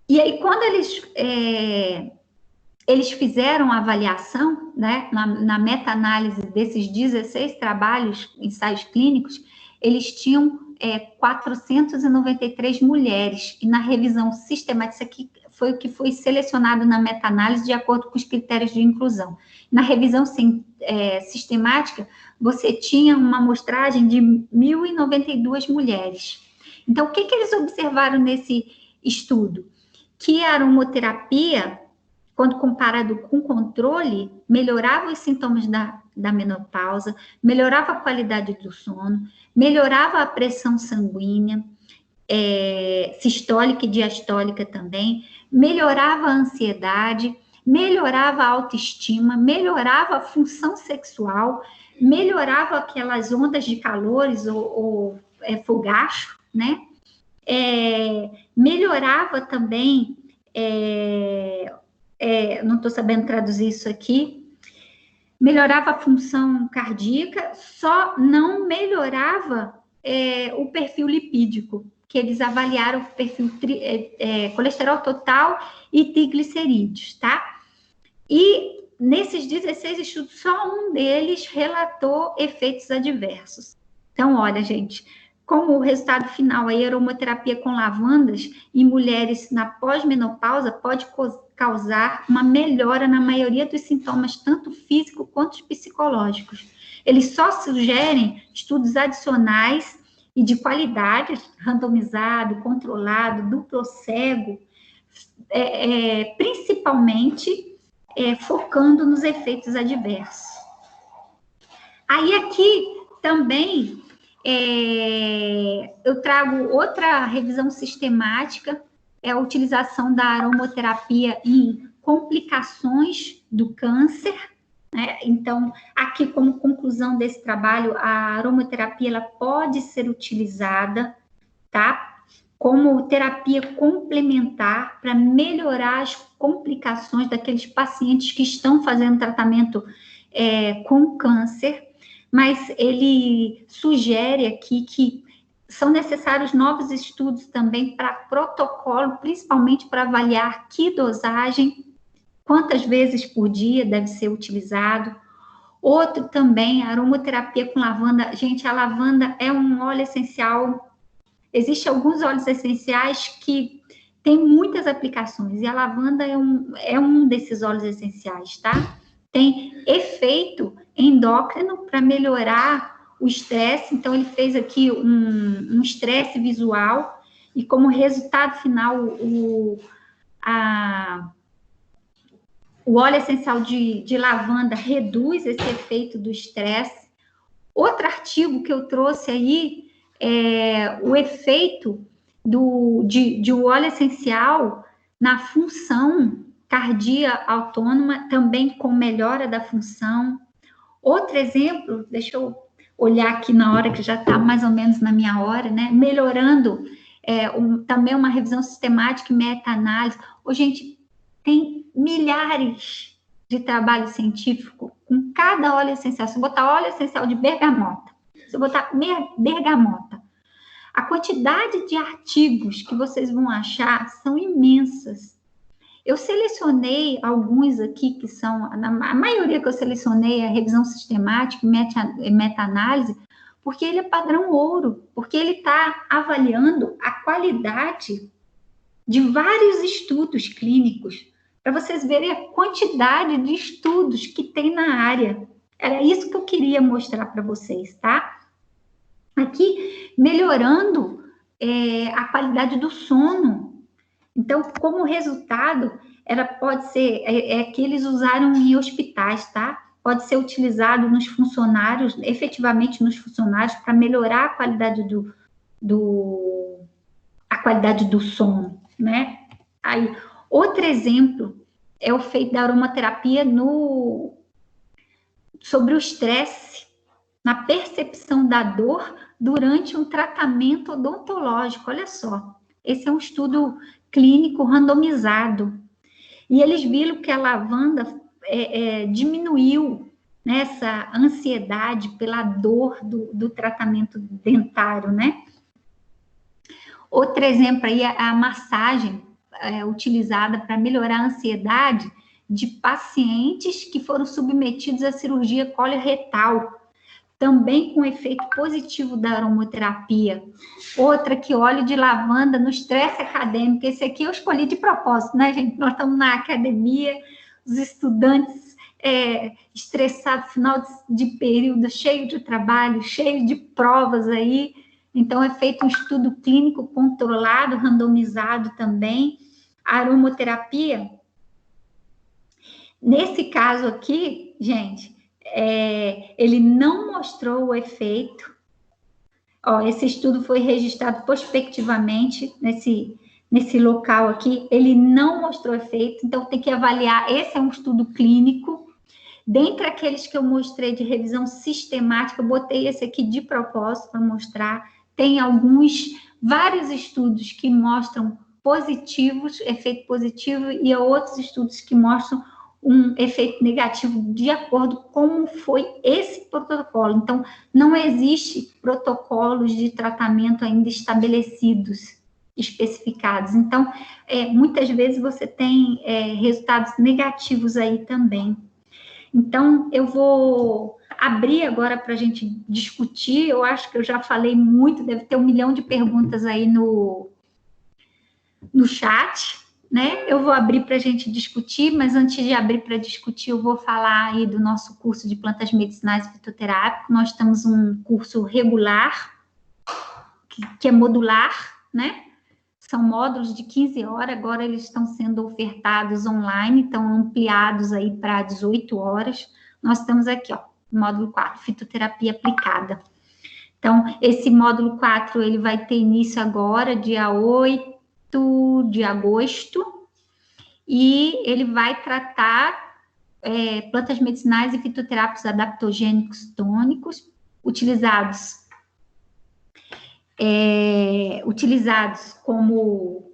E aí, quando eles fizeram a avaliação, né, na meta-análise desses 16 trabalhos, ensaios clínicos, eles tinham 493 mulheres, e na revisão sistemática, isso aqui foi o que foi selecionado na meta-análise de acordo com os critérios de inclusão. Na revisão sistemática, você tinha uma amostragem de 1.092 mulheres. Então, o que eles observaram nesse estudo? Que a aromaterapia, quando comparado com controle, melhorava os sintomas da menopausa, melhorava a qualidade do sono, melhorava a pressão sanguínea, sistólica e diastólica também, melhorava a ansiedade, melhorava a autoestima, melhorava a função sexual, melhorava aquelas ondas de calores ou fogacho, né? Melhorava também, não estou sabendo traduzir isso aqui, melhorava a função cardíaca, só não melhorava o perfil lipídico, que eles avaliaram o perfil colesterol total e triglicerídeos, tá? E nesses 16 estudos, só um deles relatou efeitos adversos. Então, olha, gente, como o resultado final, a aromaterapia com lavandas em mulheres na pós-menopausa pode causar uma melhora na maioria dos sintomas, tanto físicos quanto psicológicos. Eles só sugerem estudos adicionais e de qualidade, randomizado, controlado, duplo cego, principalmente focando nos efeitos adversos. Aí aqui também eu trago outra revisão sistemática, a utilização da aromaterapia em complicações do câncer, né? Então, aqui como conclusão desse trabalho, a aromaterapia ela pode ser utilizada, tá? Como terapia complementar para melhorar as complicações daqueles pacientes que estão fazendo tratamento com câncer, mas ele sugere aqui que são necessários novos estudos também para protocolo, principalmente para avaliar que dosagem, quantas vezes por dia deve ser utilizado. Outro também, a aromaterapia com lavanda. Gente, a lavanda é um óleo essencial. Existem alguns óleos essenciais que têm muitas aplicações, e a lavanda é um desses óleos essenciais, tá? Tem efeito endócrino para melhorar o estresse. Então, ele fez aqui um estresse visual, e como resultado final, o óleo essencial de lavanda reduz esse efeito do estresse. Outro artigo que eu trouxe aí é o efeito de óleo essencial na função cardíaca autônoma, também com melhora da função. Outro exemplo, deixa eu olhar aqui na hora que já está mais ou menos na minha hora, né? Melhorando também uma revisão sistemática e meta-análise. Gente, tem milhares de trabalhos científicos com cada óleo essencial. Se eu botar óleo essencial de bergamota, se eu botar bergamota, a quantidade de artigos que vocês vão achar são imensas. Eu selecionei alguns aqui que são, a maioria que eu selecionei é a revisão sistemática e meta-análise, porque ele é padrão ouro, porque ele está avaliando a qualidade de vários estudos clínicos, para vocês verem a quantidade de estudos que tem na área. Era isso que eu queria mostrar para vocês, tá? Aqui, melhorando a qualidade do sono. Então, como resultado, pode ser que eles usaram em hospitais, tá? Pode ser utilizado nos funcionários, efetivamente nos funcionários, para melhorar a qualidade do sono, né? Aí, outro exemplo é o feito da aromaterapia sobre o estresse, na percepção da dor durante um tratamento odontológico. Olha só, esse é um estudo clínico randomizado. E eles viram que a lavanda diminuiu, né, essa ansiedade pela dor do tratamento dentário, né? Outro exemplo aí é a massagem utilizada para melhorar a ansiedade de pacientes que foram submetidos à cirurgia coloretal, também com efeito positivo da aromaterapia. Outra que óleo de lavanda no estresse acadêmico. Esse aqui eu escolhi de propósito, né, gente? Nós estamos na academia, os estudantes estressados, final de período, cheio de trabalho, cheio de provas aí. Então, é feito um estudo clínico controlado, randomizado também. A aromaterapia, nesse caso aqui, gente, ele não mostrou o efeito. Esse estudo foi registrado prospectivamente nesse local aqui. Ele não mostrou efeito, então tem que avaliar. Esse é um estudo clínico. Dentre aqueles que eu mostrei de revisão sistemática, eu botei esse aqui de propósito para mostrar. Tem vários estudos que mostram positivos, efeito positivo, e outros estudos que mostram um efeito negativo de acordo com como foi esse protocolo. Então, não existe protocolos de tratamento ainda estabelecidos, especificados. Então, muitas vezes você tem resultados negativos aí também. Então, eu vou abrir agora para a gente discutir. Eu acho que eu já falei muito, deve ter 1 milhão de perguntas aí no chat, né? Eu vou abrir para a gente discutir, mas antes de abrir para discutir, eu vou falar aí do nosso curso de plantas medicinais e fitoterápico. Nós temos um curso regular, que é modular, né? São módulos de 15 horas, agora eles estão sendo ofertados online, estão ampliados aí para 18 horas. Nós temos aqui, ó, módulo 4, fitoterapia aplicada. Então, esse módulo 4, ele vai ter início agora, dia 8 de agosto, e ele vai tratar plantas medicinais e fitoterápicos adaptogênicos tônicos, utilizados como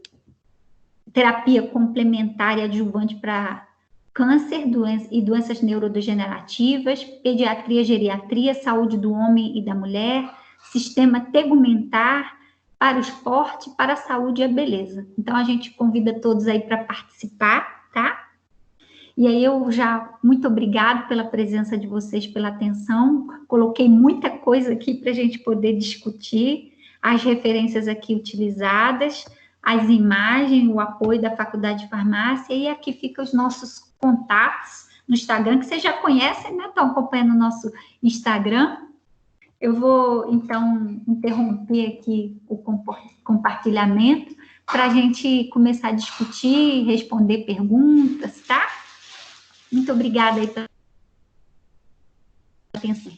terapia complementar e adjuvante para câncer e doenças neurodegenerativas, pediatria, geriatria, saúde do homem e da mulher, sistema tegumentar, para o esporte, para a saúde e a beleza. Então, a gente convida todos aí para participar, tá? E aí, muito obrigada pela presença de vocês, pela atenção. Coloquei muita coisa aqui para a gente poder discutir, as referências aqui utilizadas, as imagens, o apoio da Faculdade de Farmácia, e aqui ficam os nossos contatos no Instagram, que vocês já conhecem, né? Estão acompanhando o nosso Instagram. Eu vou, então, interromper aqui o compartilhamento para a gente começar a discutir, responder perguntas, tá? Muito obrigada aí pela atenção.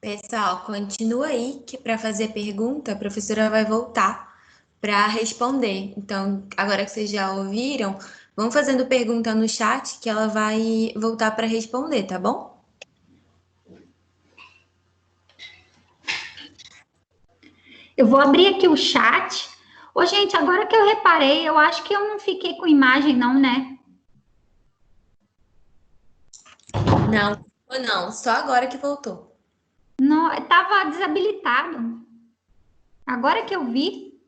Pessoal, continua aí que para fazer pergunta, a professora vai voltar para responder. Então, agora que vocês já ouviram, vão fazendo pergunta no chat que ela vai voltar para responder, tá bom? Eu vou abrir aqui o chat. Ô, gente, agora que eu reparei, eu acho que eu não fiquei com imagem, não, né? Não, só agora que voltou. Não, estava desabilitado. Agora que eu vi.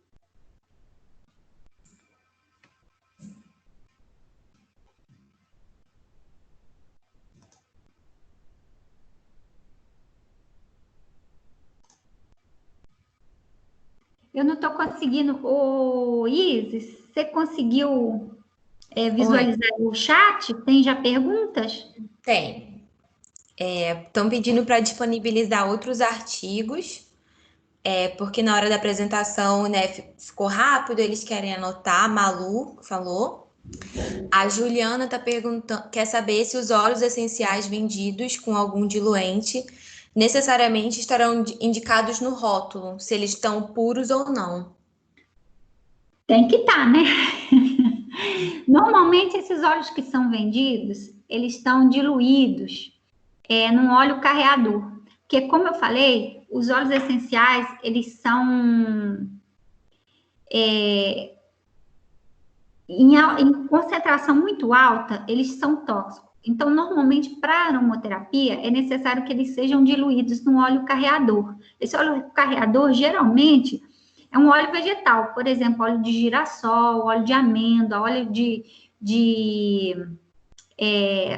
Eu não estou conseguindo. Ô, Isis, você conseguiu visualizar o chat? Tem já perguntas? Tem. Estão pedindo para disponibilizar outros artigos, porque na hora da apresentação, né, ficou rápido, eles querem anotar, a Malu falou. A Juliana está perguntando, quer saber se os óleos essenciais vendidos com algum diluente necessariamente estarão indicados no rótulo, se eles estão puros ou não. Tem que estar, né? Normalmente, esses óleos que são vendidos, eles estão diluídos num óleo carreador. Porque, como eu falei, os óleos essenciais, eles são em concentração muito alta, eles são tóxicos. Então, normalmente, para aromaterapia, é necessário que eles sejam diluídos no óleo carreador. Esse óleo carreador, geralmente, é um óleo vegetal, por exemplo, óleo de girassol, óleo de amêndoa, óleo de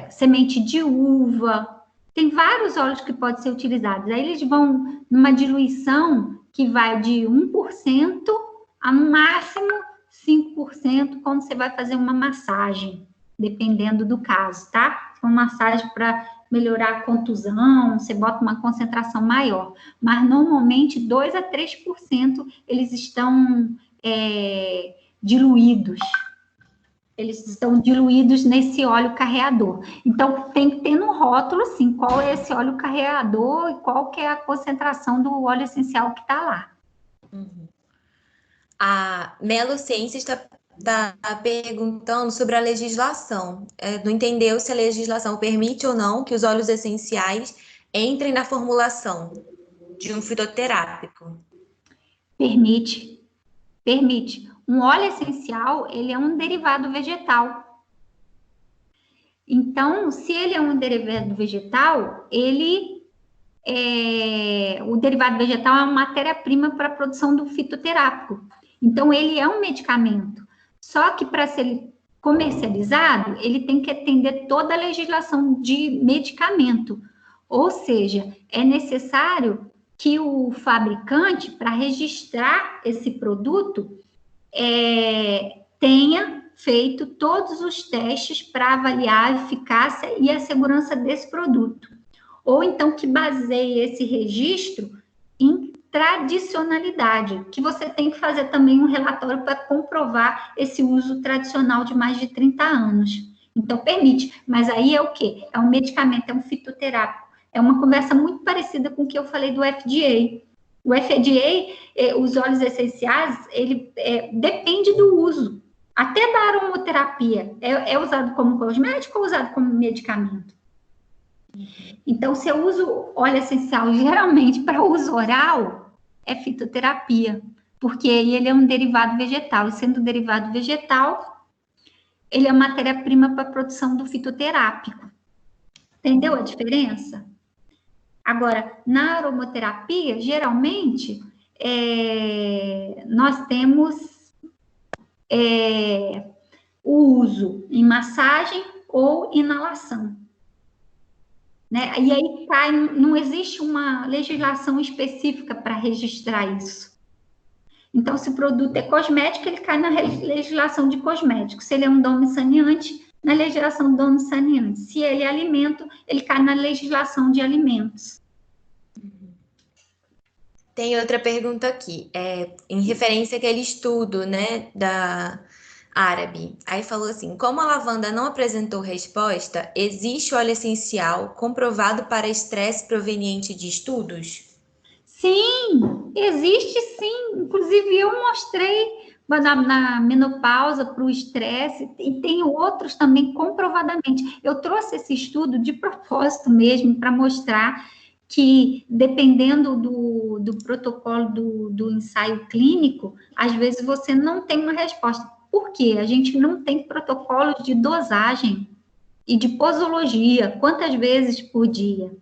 semente de uva. Tem vários óleos que podem ser utilizados. Aí eles vão numa diluição que vai de 1% a no máximo 5% quando você vai fazer uma massagem, dependendo do caso, tá? Uma massagem para melhorar a contusão, você bota uma concentração maior. Mas, normalmente, 2 a 3% eles estão diluídos. Eles estão diluídos nesse óleo carreador. Então, tem que ter no rótulo, assim, qual é esse óleo carreador e qual que é a concentração do óleo essencial que está lá. A Melo Ciência está perguntando sobre a legislação. Não entendeu se a legislação permite ou não que os óleos essenciais entrem na formulação de um fitoterápico. Permite. Um óleo essencial, ele é um derivado vegetal. Então, se ele é um derivado vegetal, o derivado vegetal é uma matéria-prima para a produção do fitoterápico. Então, ele é um medicamento. Só que para ser comercializado, ele tem que atender toda a legislação de medicamento. Ou seja, é necessário que o fabricante, para registrar esse produto, tenha feito todos os testes para avaliar a eficácia e a segurança desse produto. Ou então que baseie esse registro em tradicionalidade, que você tem que fazer também um relatório para comprovar esse uso tradicional de mais de 30 anos. Então, permite, mas aí é o quê? É um medicamento, é um fitoterápico. É uma conversa muito parecida com o que eu falei do FDA. O FDA, os óleos essenciais, ele depende do uso. Até da aromaterapia, é usado como cosmético ou usado como medicamento? Então, se eu uso óleo essencial geralmente para uso oral, é fitoterapia, porque ele é um derivado vegetal, e sendo derivado vegetal, ele é matéria-prima para a produção do fitoterápico. Entendeu a diferença? Agora, na aromaterapia, geralmente, nós temos o uso em massagem ou inalação. Né? E aí não existe uma legislação específica para registrar isso. Então, se o produto é cosmético, ele cai na legislação de cosmético. Se ele é um dome saneante, na legislação do dome saneante. Se ele é alimento, ele cai na legislação de alimentos. Tem outra pergunta aqui, em referência àquele estudo, né, da árabe. Aí falou assim: como a lavanda não apresentou resposta, existe óleo essencial comprovado para estresse proveniente de estudos? Sim, existe sim. Inclusive, eu mostrei na menopausa para o estresse, e tem outros também comprovadamente. Eu trouxe esse estudo de propósito mesmo para mostrar que, dependendo do protocolo do ensaio clínico, às vezes você não tem uma resposta. Por quê? A gente não tem protocolos de dosagem e de posologia. Quantas vezes por dia?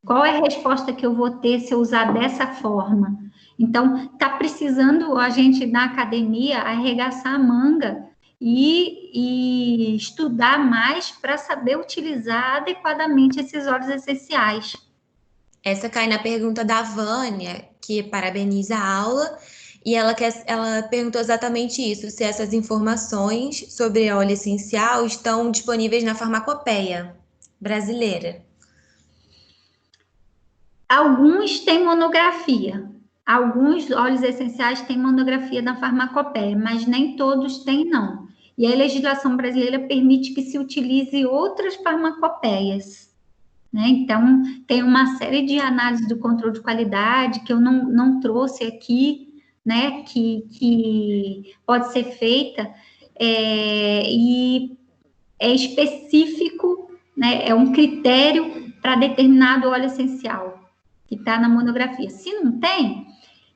Qual é a resposta que eu vou ter se eu usar dessa forma? Então, está precisando a gente, na academia, arregaçar a manga e estudar mais para saber utilizar adequadamente esses óleos essenciais. Essa cai na pergunta da Vânia, que parabeniza a aula, e ela perguntou exatamente isso, se essas informações sobre óleo essencial estão disponíveis na farmacopeia brasileira. Alguns têm monografia. Alguns óleos essenciais têm monografia na farmacopeia, mas nem todos têm, não. E a legislação brasileira permite que se utilize outras farmacopeias. Né? Então, tem uma série de análises do controle de qualidade que eu não trouxe aqui, né? Que pode ser feita, e é específico, né? É um critério para determinado óleo essencial que está na monografia. Se não tem,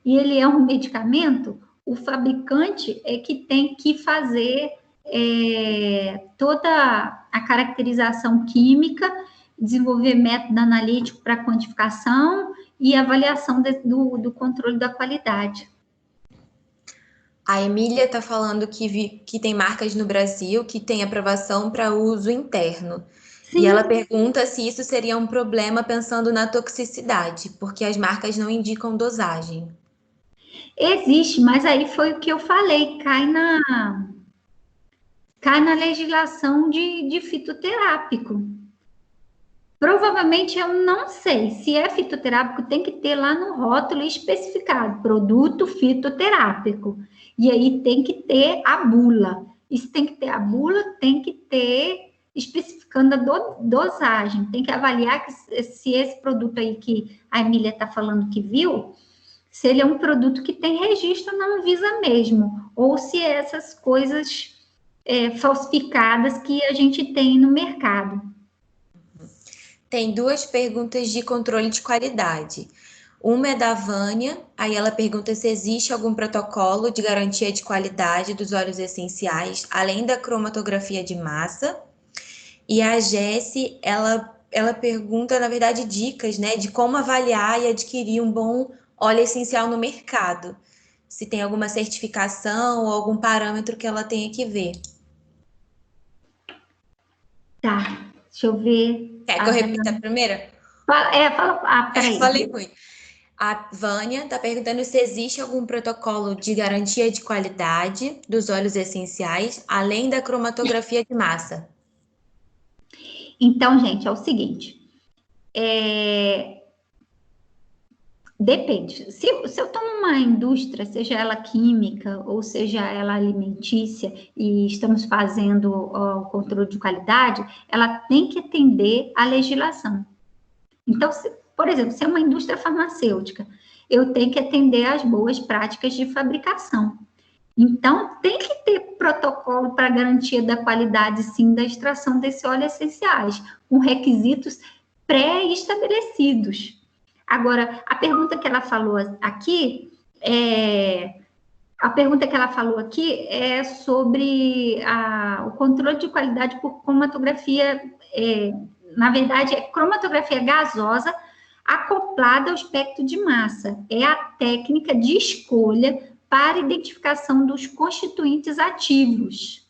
e ele é um medicamento, o fabricante é que tem que fazer toda a caracterização química, desenvolver método analítico para quantificação e avaliação do controle da qualidade. A Emília está falando que tem marcas no Brasil que tem aprovação para uso interno. Sim. E ela pergunta se isso seria um problema pensando na toxicidade, porque as marcas não indicam dosagem. Existe, mas aí foi o que eu falei, cai na legislação de fitoterápico. Provavelmente eu não sei, se é fitoterápico, tem que ter lá no rótulo especificado, produto fitoterápico. E aí tem que ter a bula. Isso tem que ter, a bula tem que ter, especificando a dosagem, tem que avaliar se esse produto aí que a Emília está falando que viu, se ele é um produto que tem registro na Anvisa mesmo, ou se é essas coisas falsificadas que a gente tem no mercado. Tem duas perguntas de controle de qualidade. Uma é da Vânia, aí ela pergunta se existe algum protocolo de garantia de qualidade dos óleos essenciais, além da cromatografia de massa. E a Jessie, ela pergunta, na verdade, dicas, né, de como avaliar e adquirir um bom óleo essencial no mercado. Se tem alguma certificação ou algum parâmetro que ela tenha que ver. Tá, deixa eu ver. Quer que eu repita a primeira? Peraí. Falei ruim. A Vânia está perguntando se existe algum protocolo de garantia de qualidade dos óleos essenciais, além da cromatografia de massa. Então, gente, é o seguinte. Depende. Se eu estou numa indústria, seja ela química ou seja ela alimentícia, e estamos fazendo o controle de qualidade, ela tem que atender à legislação. Então, por exemplo, se é uma indústria farmacêutica, eu tenho que atender às boas práticas de fabricação. Então, tem que ter protocolo para garantia da qualidade, sim, da extração desse óleo essenciais, com requisitos pré-estabelecidos. Agora, a pergunta que ela falou aqui é sobre o controle de qualidade por cromatografia, na verdade, é cromatografia gasosa acoplada ao espectro de massa. É a técnica de escolha para identificação dos constituintes ativos.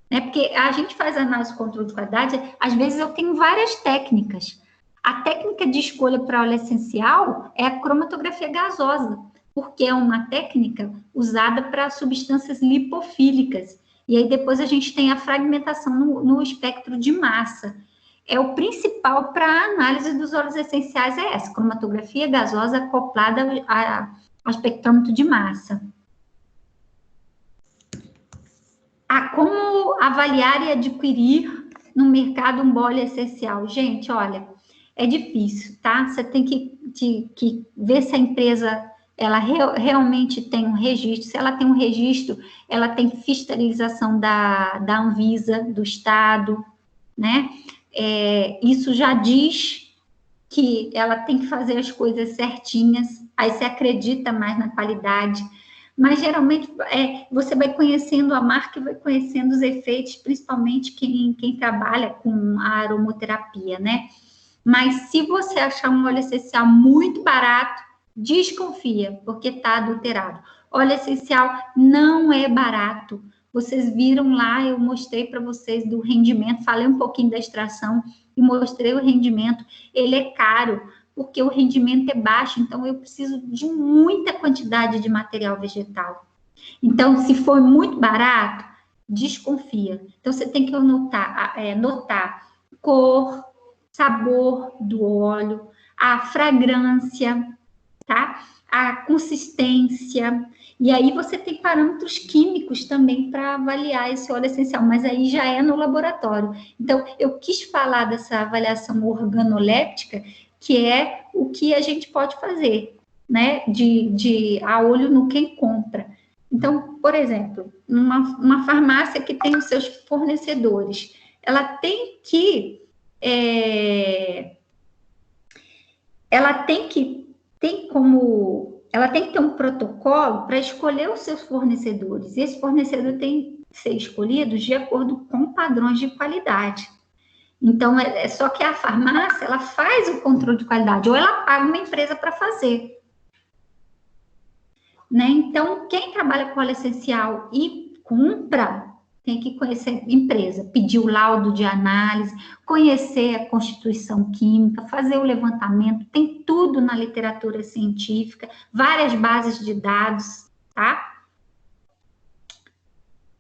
Porque a gente faz análise de controle de qualidade, às vezes eu tenho várias técnicas. A técnica de escolha para óleo essencial é a cromatografia gasosa, porque é uma técnica usada para substâncias lipofílicas. E aí depois a gente tem a fragmentação no espectro de massa. O principal para a análise dos óleos essenciais é essa, cromatografia gasosa acoplada ao espectrômetro de massa. Como avaliar e adquirir no mercado um óleo essencial? Gente, olha, é difícil, tá? Você tem que ver se a empresa ela realmente tem um registro. Se ela tem um registro, ela tem fiscalização da Anvisa, do Estado, né? Isso já diz que ela tem que fazer as coisas certinhas, aí você acredita mais na qualidade. Mas, geralmente, você vai conhecendo a marca e vai conhecendo os efeitos, principalmente quem trabalha com a aromoterapia, né? Mas se você achar um óleo essencial muito barato, desconfia, porque está adulterado. Óleo essencial não é barato. Vocês viram lá, eu mostrei para vocês do rendimento, falei um pouquinho da extração e mostrei o rendimento. Ele é caro, porque o rendimento é baixo, então eu preciso de muita quantidade de material vegetal. Então, se for muito barato, desconfia. Então, você tem que notar cor, sabor do óleo, a fragrância, tá? A consistência. E aí você tem parâmetros químicos também para avaliar esse óleo essencial, mas aí já é no laboratório. Então, eu quis falar dessa avaliação organoléptica, que é o que a gente pode fazer, né? A olho no quem compra. Então, por exemplo, uma farmácia que tem os seus fornecedores, ela tem que ter um protocolo para escolher os seus fornecedores. E esse fornecedor tem que ser escolhido de acordo com padrões de qualidade. Então, só que a farmácia, ela faz o controle de qualidade, ou ela paga uma empresa para fazer. Né? Então, quem trabalha com óleo essencial e compra, tem que conhecer a empresa, pedir o laudo de análise, conhecer a constituição química, fazer o levantamento, tem tudo na literatura científica, várias bases de dados, tá?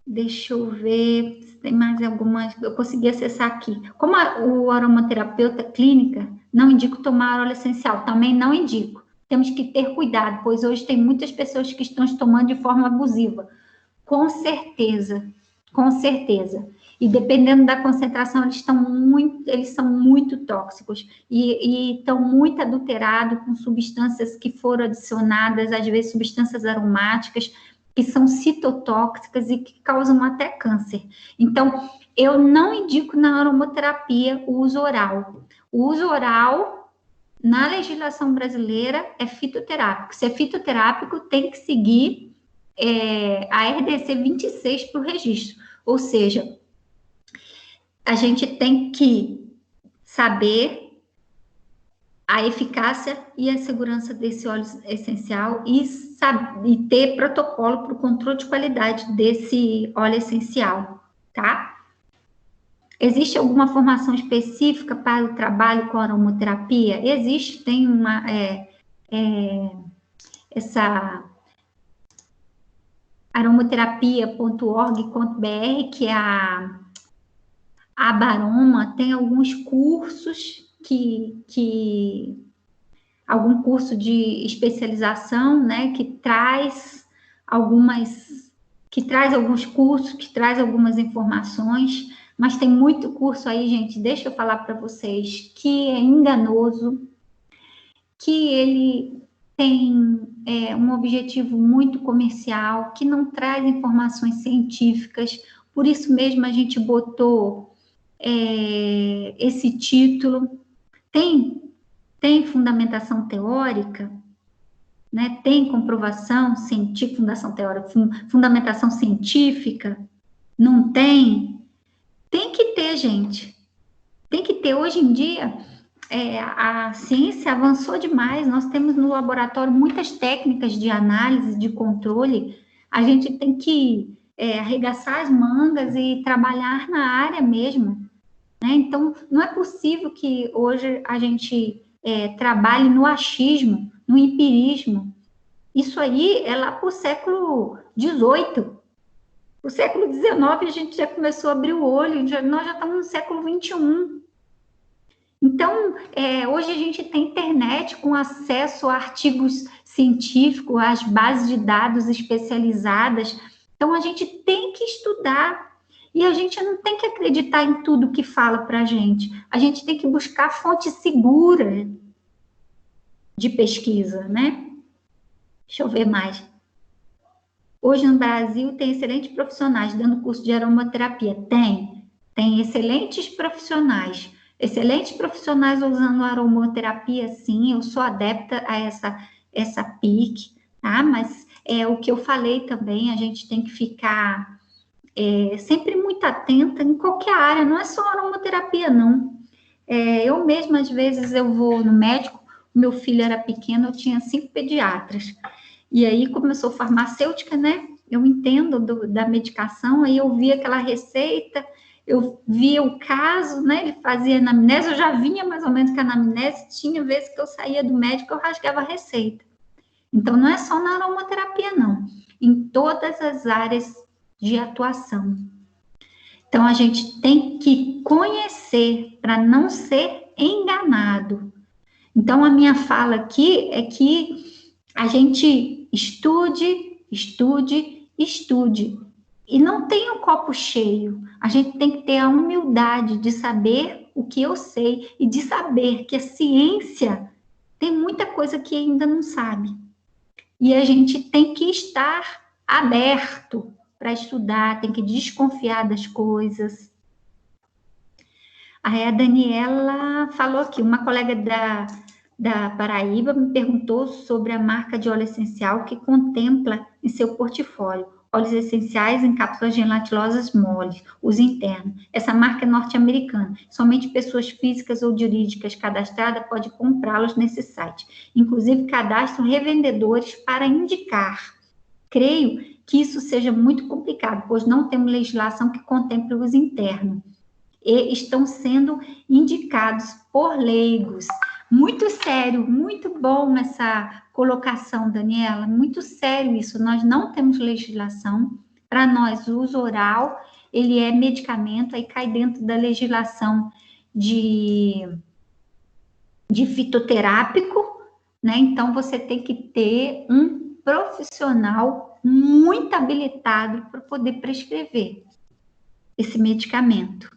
Deixa eu ver se tem mais algumas, eu consegui acessar aqui. Como o aromaterapeuta clínica, não indico tomar óleo essencial, também não indico. Temos que ter cuidado, pois hoje tem muitas pessoas que estão tomando de forma abusiva, Com certeza, com certeza. E dependendo da concentração, eles são muito tóxicos e estão muito adulterados com substâncias que foram adicionadas, às vezes substâncias aromáticas, que são citotóxicas e que causam até câncer. Então, eu não indico na aromaterapia o uso oral. O uso oral, na legislação brasileira, é fitoterápico. Se é fitoterápico, tem que seguir a RDC 26 para o registro. Ou seja, a gente tem que saber a eficácia e a segurança desse óleo essencial e ter protocolo para o controle de qualidade desse óleo essencial, tá? Existe alguma formação específica para o trabalho com aromaterapia? Existe, tem essa aromaterapia.org.br, que é a Baroma, tem alguns cursos algum curso de especialização, né, que traz alguns cursos, que traz algumas informações, mas tem muito curso aí, gente, deixa eu falar para vocês, que é enganoso, que ele tem um objetivo muito comercial, que não traz informações científicas, por isso mesmo a gente botou esse título. Tem fundamentação teórica, né? Tem comprovação científica, fundamentação científica? Não tem? Tem que ter, gente. Tem que ter. Hoje em dia, a ciência avançou demais. Nós temos no laboratório muitas técnicas de análise, de controle. A gente tem que arregaçar as mangas e trabalhar na área mesmo. Né? Então, não é possível que hoje a gente trabalhe no achismo, no empirismo. Isso aí é lá para o século XVIII. No século XIX, a gente já começou a abrir o olho, nós já estamos no século XXI. Então, hoje a gente tem internet com acesso a artigos científicos, às bases de dados especializadas. Então, a gente tem que estudar. E a gente não tem que acreditar em tudo que fala para a gente. A gente tem que buscar fonte segura de pesquisa, né? Deixa eu ver mais. Hoje no Brasil tem excelentes profissionais dando curso de aromaterapia. Tem excelentes profissionais. Excelentes profissionais usando aromaterapia, sim. Eu sou adepta a essa PIC, tá? Mas o que eu falei também, a gente tem que ficar sempre muito atenta em qualquer área, não é só aromaterapia, não. Eu mesma, às vezes, eu vou no médico, meu filho era pequeno, eu tinha 5 pediatras, e aí começou farmacêutica, né? Eu entendo da medicação, aí eu via aquela receita, eu via o caso, né? Ele fazia anamnese, eu já vinha mais ou menos com a anamnese, tinha vezes que eu saía do médico, eu rasgava a receita. Então, não é só na aromaterapia, não. Em todas as áreas de atuação. Então, a gente tem que conhecer para não ser enganado. Então, a minha fala aqui é que a gente estude, e não tenha o copo cheio. A gente tem que ter a humildade de saber o que eu sei e de saber que a ciência tem muita coisa que ainda não sabe. E a gente tem que estar aberto para estudar, tem que desconfiar das coisas. Aí a Daniela falou aqui, uma colega da Paraíba me perguntou sobre a marca de óleo essencial que contempla em seu portfólio óleos essenciais em cápsulas gelatilosas moles, uso interno. Essa marca é norte-americana. Somente pessoas físicas ou jurídicas cadastradas podem comprá-los nesse site. Inclusive, cadastram revendedores para indicar. Creio que isso seja muito complicado, pois não temos legislação que contemple o uso interno. E estão sendo indicados por leigos. Muito sério, muito bom essa colocação, Daniela, muito sério isso. Nós não temos legislação. Para nós, o uso oral, ele é medicamento, aí cai dentro da legislação de fitoterápico, né? Então, você tem que ter um profissional muito habilitado para poder prescrever esse medicamento,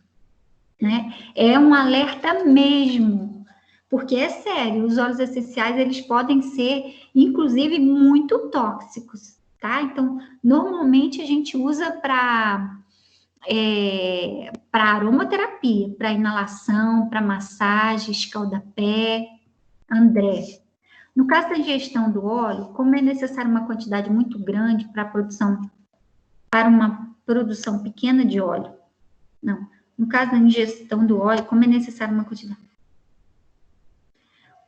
né? É um alerta mesmo, porque é sério, os óleos essenciais, eles podem ser, inclusive, muito tóxicos, tá? Então, normalmente a gente usa para aromaterapia, para inalação, para massagem, escaldapé, André. No caso da ingestão do óleo, como é necessária uma quantidade muito grande para uma produção pequena de óleo, não. No caso da ingestão do óleo, como é necessária uma quantidade?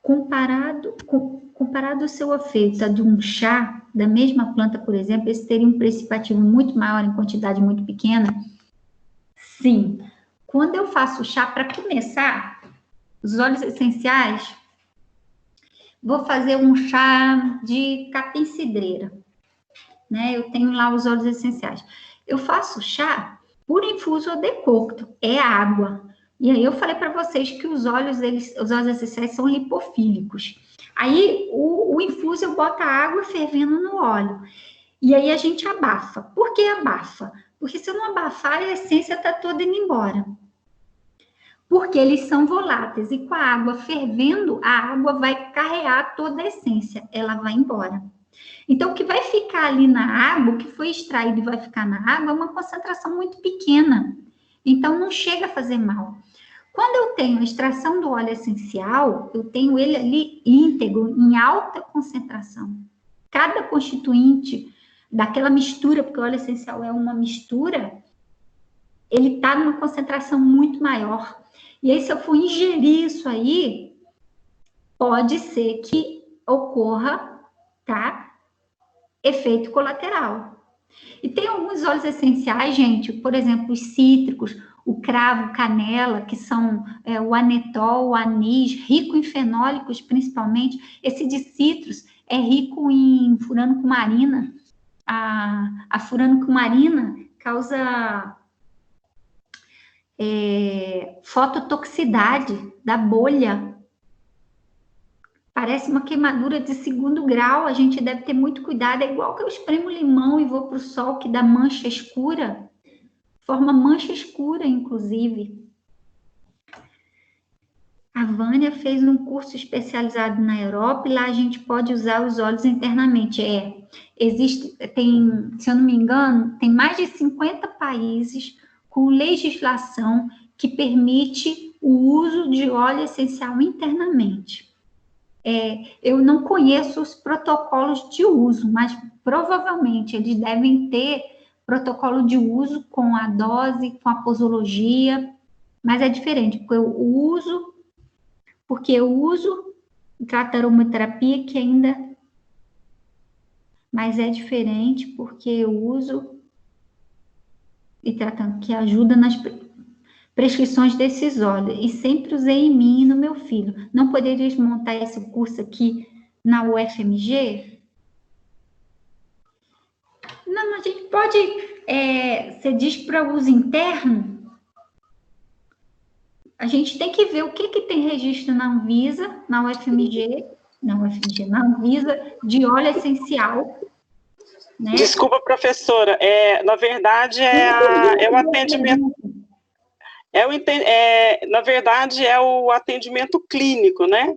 Comparado ao seu efeito a de um chá da mesma planta, por exemplo, esse teria um precipiativo muito maior em quantidade muito pequena? Sim. Quando eu faço chá, para começar, os óleos essenciais, vou fazer um chá de capim-cidreira, né? Eu tenho lá os óleos essenciais. Eu faço chá por infuso ou decocto, é água. E aí eu falei para vocês que os óleos essenciais são lipofílicos. Aí o infuso eu boto a água fervendo no óleo. E aí a gente abafa. Por que abafa? Porque se eu não abafar, a essência está toda indo embora. Porque eles são voláteis. E com a água fervendo, a água vai carrear toda a essência. Ela vai embora. Então, o que vai ficar ali na água, o que foi extraído e vai ficar na água, é uma concentração muito pequena. Então, não chega a fazer mal. Quando eu tenho a extração do óleo essencial, eu tenho ele ali íntegro, em alta concentração. Cada constituinte daquela mistura, porque o óleo essencial é uma mistura, ele está numa concentração muito maior. E aí, se eu for ingerir isso aí, pode ser que ocorra, tá? Efeito colateral. E tem alguns óleos essenciais, gente, por exemplo, os cítricos, o cravo, canela, que são o anetol, o anis, rico em fenólicos principalmente. Esse de citros é rico em furanocumarina. A furanocumarina causa fototoxicidade da bolha. Parece uma queimadura de 2º grau, a gente deve ter muito cuidado. É igual que eu espremo limão e vou para o sol, que dá mancha escura. Forma mancha escura, inclusive. A Vânia fez um curso especializado na Europa e lá a gente pode usar os óleos internamente. Se eu não me engano, tem mais de 50 países com legislação que permite o uso de óleo essencial internamente. Eu não conheço os protocolos de uso, mas provavelmente eles devem ter protocolo de uso com a dose, com a posologia, mas é diferente, porque eu uso trata aromaterapia que ainda, mas é diferente porque eu uso e tratando que ajuda nas prescrições desses óleos, e sempre usei em mim e no meu filho. Não poderias montar esse curso aqui na UFMG? Não, a gente pode, você diz para uso interno, a gente tem que ver o que tem registro na Anvisa, na Anvisa, de óleo essencial. Né? Desculpa, professora, na verdade é o atendimento... na verdade, é o atendimento clínico, né?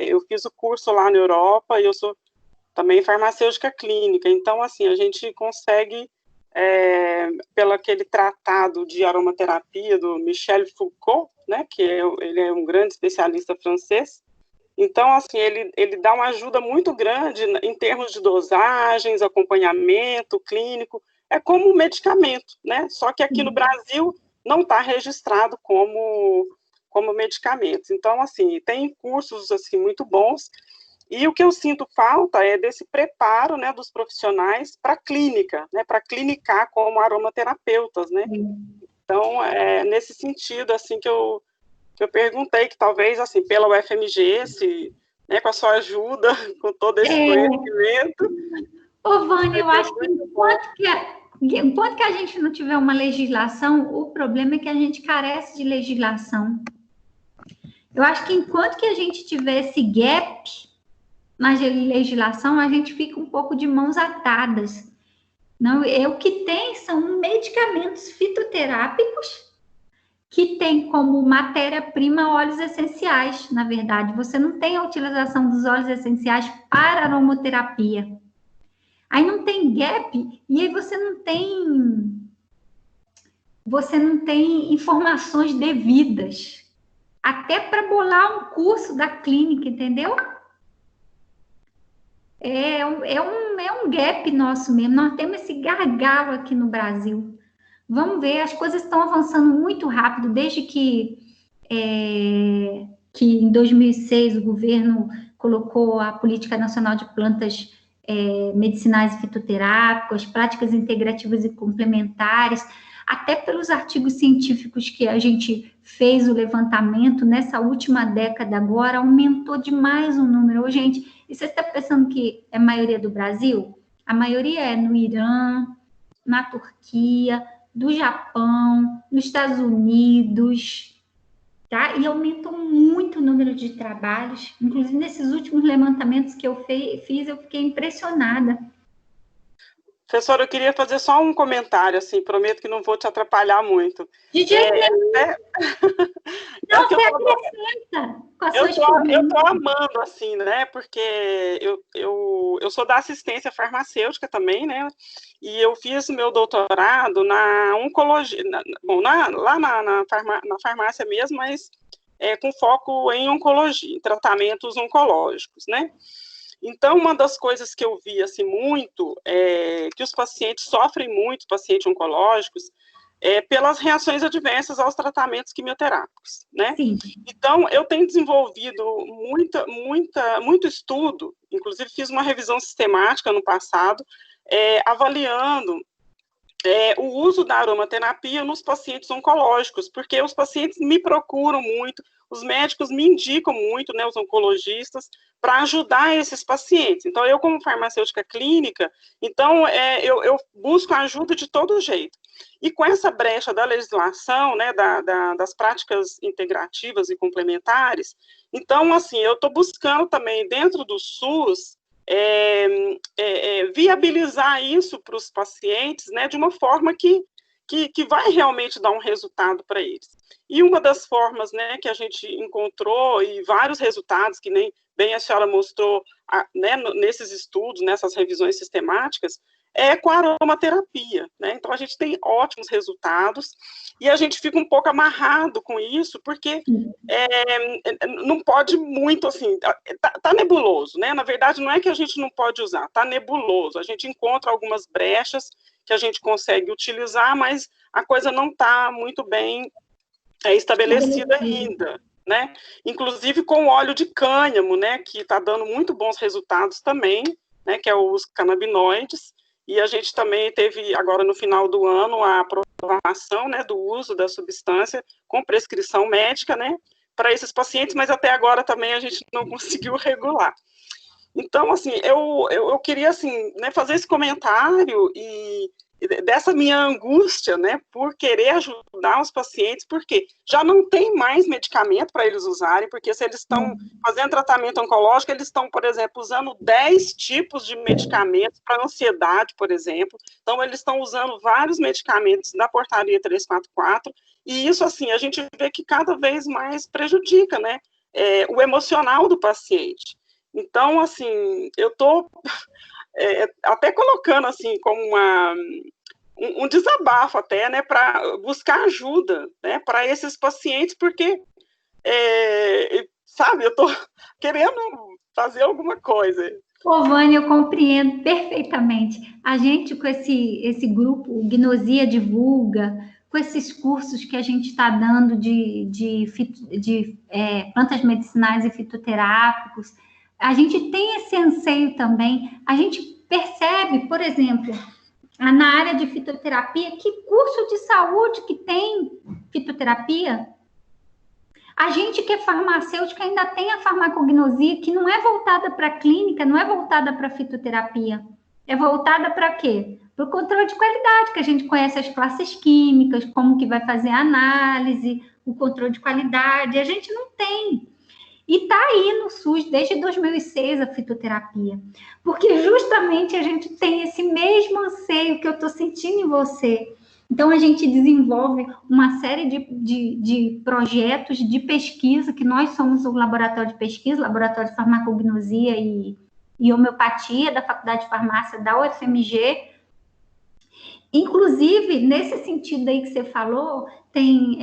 Eu fiz o curso lá na Europa e eu sou também farmacêutica clínica. Então, assim, a gente consegue, pelo aquele tratado de aromaterapia do Michel Foucault, né? Que ele é um grande especialista francês. Então, assim, ele dá uma ajuda muito grande em termos de dosagens, acompanhamento clínico. É como um medicamento, né? Só que aqui no Brasil não está registrado como medicamento. Então, assim, tem cursos assim, muito bons, e o que eu sinto falta é desse preparo, né, dos profissionais para a clínica, né, para clinicar como aromaterapeutas, né? Então, nesse sentido, assim, que eu perguntei, que talvez, assim, pela UFMG, né, com a sua ajuda, com todo esse conhecimento... Ô, Vânia, eu acho que enquanto que a gente não tiver uma legislação, o problema é que a gente carece de legislação. Eu acho que enquanto que a gente tiver esse gap na legislação, a gente fica um pouco de mãos atadas. Não, o que tem são medicamentos fitoterápicos que tem como matéria-prima óleos essenciais. Na verdade, você não tem a utilização dos óleos essenciais para aromaterapia. Aí não tem gap, e aí você não tem informações devidas, até para bolar um curso da clínica, entendeu? É um gap nosso mesmo, nós temos esse gargalo aqui no Brasil. Vamos ver, as coisas estão avançando muito rápido, desde que em 2006 o governo colocou a Política Nacional de Plantas Medicinais e Fitoterápicas, práticas integrativas e complementares, até pelos artigos científicos que a gente fez o levantamento nessa última década agora, aumentou demais o número. Gente, e você está pensando que é a maioria do Brasil? A maioria é no Irã, na Turquia, do Japão, nos Estados Unidos, tá? E aumentou muito o número de trabalhos. Inclusive, nesses últimos levantamentos que eu fiz, eu fiquei impressionada. Professora, eu queria fazer só um comentário, assim, prometo que não vou te atrapalhar muito. De jeito nenhum. Não, você acrescenta com a sua experiência. Eu tô amando, assim, né, porque eu sou da assistência farmacêutica também, né, e eu fiz meu doutorado na oncologia, lá na farmácia mesmo, mas com foco em oncologia, em tratamentos oncológicos, né. Então, uma das coisas que eu vi, assim, muito, que os pacientes sofrem muito, pacientes oncológicos, pelas reações adversas aos tratamentos quimioterápicos, né? Sim. Então, eu tenho desenvolvido muito estudo, inclusive fiz uma revisão sistemática no passado, avaliando o uso da aromaterapia nos pacientes oncológicos, porque os pacientes me procuram muito, os médicos me indicam muito, né, os oncologistas, para ajudar esses pacientes. Então, eu, como farmacêutica clínica, então, eu busco ajuda de todo jeito. E com essa brecha da legislação, né, das práticas integrativas e complementares, então, assim, eu estou buscando também, dentro do SUS, viabilizar isso para os pacientes, né, de uma forma que vai realmente dar um resultado para eles. E uma das formas, né, que a gente encontrou, e vários resultados, que nem bem a senhora mostrou, né, nesses estudos, nessas revisões sistemáticas, é com a aromaterapia, né? Então, a gente tem ótimos resultados, e a gente fica um pouco amarrado com isso, porque não pode muito, assim, tá nebuloso, né? Na verdade, não é que a gente não pode usar, tá nebuloso, a gente encontra algumas brechas que a gente consegue utilizar, mas a coisa não está muito bem estabelecida ainda, né? Inclusive com o óleo de cânhamo, né, que está dando muito bons resultados também, né, que é os canabinoides, e a gente também teve, agora no final do ano, a aprovação, né, do uso da substância com prescrição médica, né, para esses pacientes, mas até agora também a gente não conseguiu regular. Então, assim, eu queria, assim, né, fazer esse comentário e dessa minha angústia, né, por querer ajudar os pacientes, porque já não tem mais medicamento para eles usarem, porque se eles estão fazendo tratamento oncológico, eles estão, por exemplo, usando 10 tipos de medicamentos para ansiedade, por exemplo, então eles estão usando vários medicamentos da portaria 344, e isso, assim, a gente vê que cada vez mais prejudica, né, o emocional do paciente. Então, assim, eu estou até colocando, assim, como um desabafo até, né, para buscar ajuda, né, para esses pacientes, porque, sabe, eu estou querendo fazer alguma coisa. Ô, Vânia, eu compreendo perfeitamente. A gente, com esse grupo, o Gnosia Divulga, com esses cursos que a gente está dando de plantas medicinais e fitoterápicos, a gente tem esse anseio também. A gente percebe, por exemplo, na área de fitoterapia, que curso de saúde que tem fitoterapia? A gente que é farmacêutica ainda tem a farmacognosia, que não é voltada para a clínica, não é voltada para a fitoterapia. É voltada para quê? Para o controle de qualidade, que a gente conhece as classes químicas, como que vai fazer a análise, o controle de qualidade, a gente não tem. E está aí no SUS desde 2006 a fitoterapia, porque justamente a gente tem esse mesmo anseio que eu estou sentindo em você. Então, a gente desenvolve uma série de projetos de pesquisa, que nós somos o laboratório de pesquisa, laboratório de farmacognosia e homeopatia da Faculdade de Farmácia da UFMG. Inclusive, nesse sentido aí que você falou, tem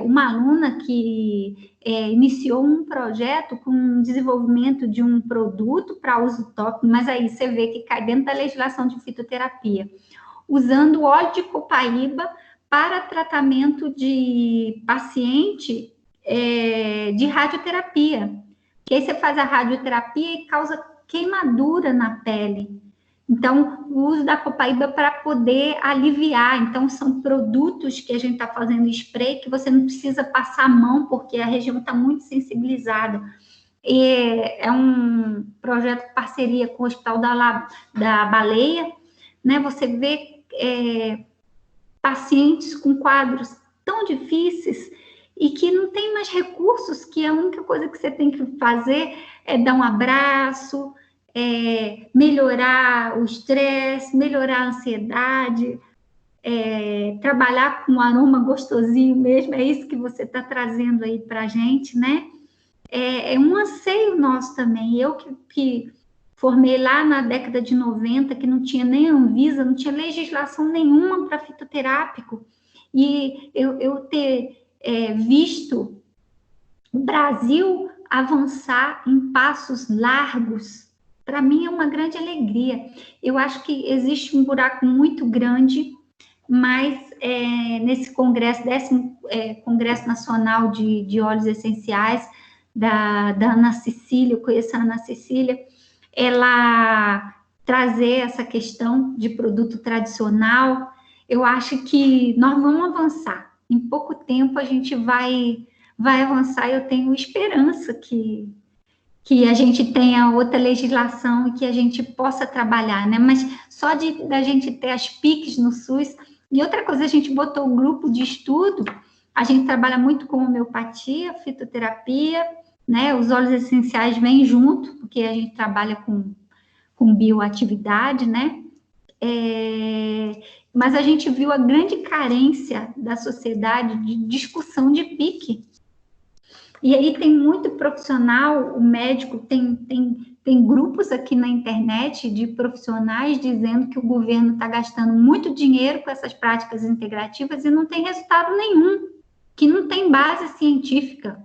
uma aluna que iniciou um projeto com desenvolvimento de um produto para uso tópico, mas aí você vê que cai dentro da legislação de fitoterapia, usando óleo de copaíba para tratamento de paciente de radioterapia. Que aí você faz a radioterapia e causa queimadura na pele. Então, o uso da copaíba para poder aliviar. Então, são produtos que a gente está fazendo spray que você não precisa passar a mão, porque a região está muito sensibilizada. E é um projeto de parceria com o Hospital da Baleia, né? Você vê pacientes com quadros tão difíceis e que não tem mais recursos, que a única coisa que você tem que fazer é dar um abraço, melhorar o estresse, melhorar a ansiedade, trabalhar com um aroma gostosinho mesmo, é isso que você está trazendo aí para a gente, né? É um anseio nosso também. Eu que formei lá na década de 90, que não tinha nem Anvisa, não tinha legislação nenhuma para fitoterápico, e eu ter visto o Brasil avançar em passos largos, para mim é uma grande alegria. Eu acho que existe um buraco muito grande, mas nesse congresso, 10º Congresso Nacional de Óleos Essenciais, da Ana Cecília, eu conheço a Ana Cecília, ela trazer essa questão de produto tradicional, eu acho que nós vamos avançar. Em pouco tempo a gente vai avançar, eu tenho esperança que a gente tenha outra legislação e que a gente possa trabalhar, né? Mas só da gente ter as PICs no SUS. E outra coisa, a gente botou um grupo de estudo, a gente trabalha muito com homeopatia, fitoterapia, né? Os óleos essenciais vêm junto, porque a gente trabalha com bioatividade, né? Mas a gente viu a grande carência da sociedade de discussão de PIC. E aí tem muito profissional, o médico, tem grupos aqui na internet de profissionais dizendo que o governo está gastando muito dinheiro com essas práticas integrativas e não tem resultado nenhum, que não tem base científica.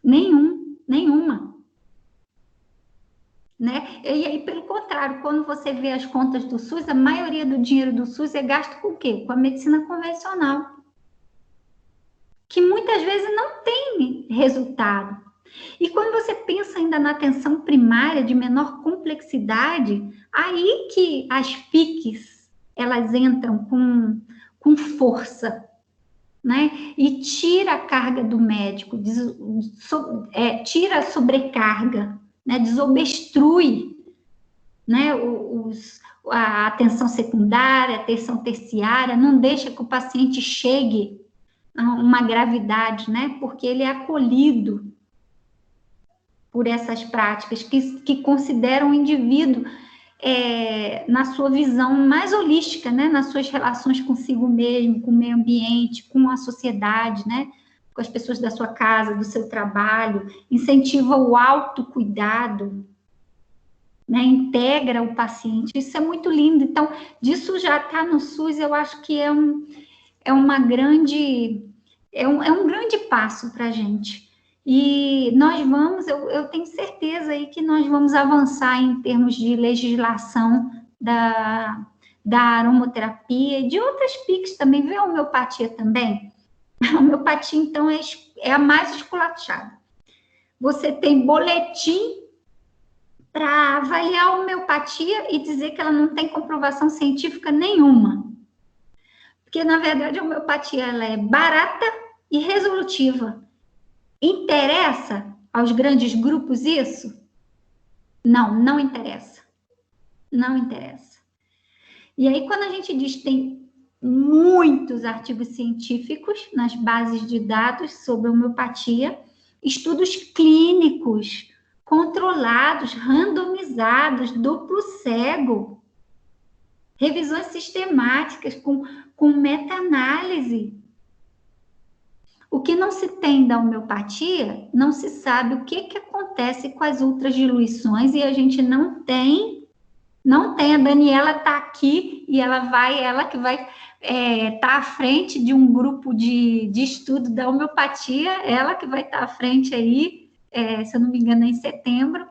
Nenhuma. Né? E aí, pelo contrário, quando você vê as contas do SUS, a maioria do dinheiro do SUS é gasto com o quê? Com a medicina convencional, que muitas vezes não tem resultado. E quando você pensa ainda na atenção primária de menor complexidade, aí que as PICs, elas entram com força, né? E tira a carga do médico, tira a sobrecarga, né? Desobstrui, né? A atenção secundária, a atenção terciária, não deixa que o paciente chegue a uma gravidade, né? Porque ele é acolhido por essas práticas que consideram o indivíduo na sua visão mais holística, né? Nas suas relações consigo mesmo, com o meio ambiente, com a sociedade, né? Com as pessoas da sua casa, do seu trabalho, incentiva o autocuidado, né? Integra o paciente, isso é muito lindo. Então, disso já está no SUS, eu acho que é um grande passo para a gente. E nós vamos, eu tenho certeza aí que nós vamos avançar em termos de legislação da aromaterapia e de outras PICs também. Vê a homeopatia também? A homeopatia, então, é a mais esculachada. Você tem boletim para avaliar a homeopatia e dizer que ela não tem comprovação científica nenhuma. Porque, na verdade, a homeopatia ela é barata e resolutiva. Interessa aos grandes grupos isso? Não interessa. Não interessa. E aí, quando a gente diz que tem muitos artigos científicos nas bases de dados sobre homeopatia, estudos clínicos, controlados, randomizados, duplo cego, revisões sistemáticas com meta-análise. O que não se tem da homeopatia, não se sabe o que acontece com as ultradiluições e a gente não tem. A Daniela está aqui e ela que vai tá à frente de um grupo de estudo da homeopatia, ela que vai estar à frente aí, se eu não me engano, em setembro.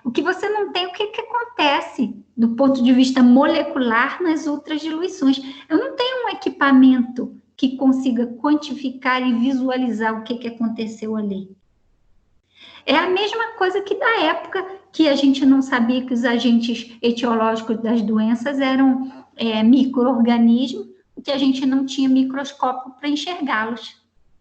O que você não tem, o que acontece do ponto de vista molecular nas ultradiluições. Eu não tenho um equipamento que consiga quantificar e visualizar o que aconteceu ali. É a mesma coisa que da época que a gente não sabia que os agentes etiológicos das doenças eram micro-organismos, que a gente não tinha microscópio para enxergá-los.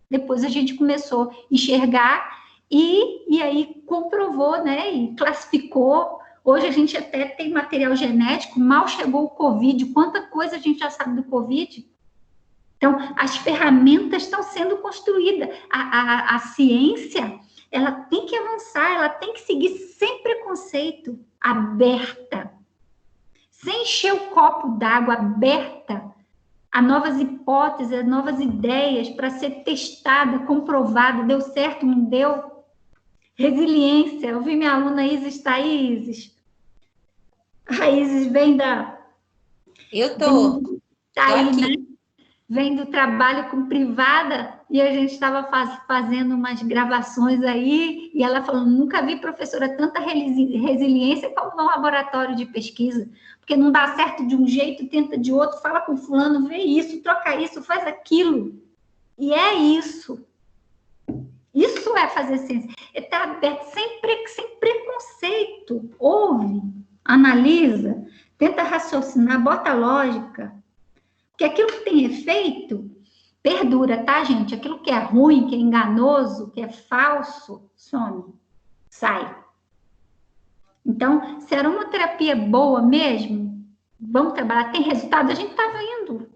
Depois a gente começou a enxergar e aí comprovou, né, e classificou. Hoje a gente até tem material genético, mal chegou o Covid, quanta coisa a gente já sabe do Covid. Então, as ferramentas estão sendo construídas. A ciência, ela tem que avançar, ela tem que seguir sem preconceito, aberta. Sem encher o copo d'água, aberta a novas hipóteses, a novas ideias para ser testada, comprovada, deu certo, não deu? Resiliência. Eu vi minha aluna Isis Thaíses. A Isis vem da... Eu tô aí, aqui. né? Vem do trabalho com privada, e a gente estava fazendo umas gravações aí, e ela falou, nunca vi, professora, tanta resiliência como no laboratório de pesquisa, porque não dá certo de um jeito, tenta de outro, fala com fulano, vê isso, troca isso, faz aquilo. E é isso. Isso é fazer ciência. Está aberto, sem preconceito. Ouve, analisa, tenta raciocinar, bota lógica. Porque aquilo que tem efeito, perdura, tá, gente? Aquilo que é ruim, que é enganoso, que é falso, some, sai. Então, se a aromaterapia é boa mesmo, vamos trabalhar, tem resultado, a gente está vendo.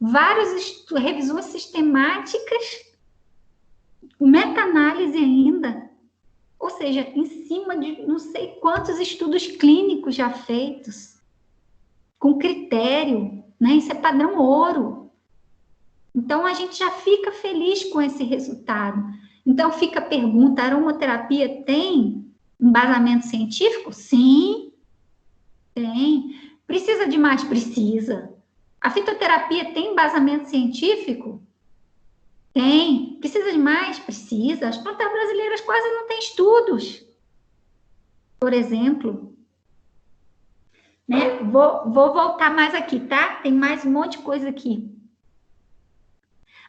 Várias revisões sistemáticas, meta-análise ainda. Ou seja, em cima de não sei quantos estudos clínicos já feitos, com critério, né? Isso é padrão ouro. Então, a gente já fica feliz com esse resultado. Então, fica a pergunta, a aromaterapia tem embasamento científico? Sim, tem. Precisa de mais? Precisa. A fitoterapia tem embasamento científico? Tem. Precisa de mais? Precisa. As plantas brasileiras quase não têm estudos. Por exemplo... Né? Vou voltar mais aqui, tá? Tem mais um monte de coisa aqui.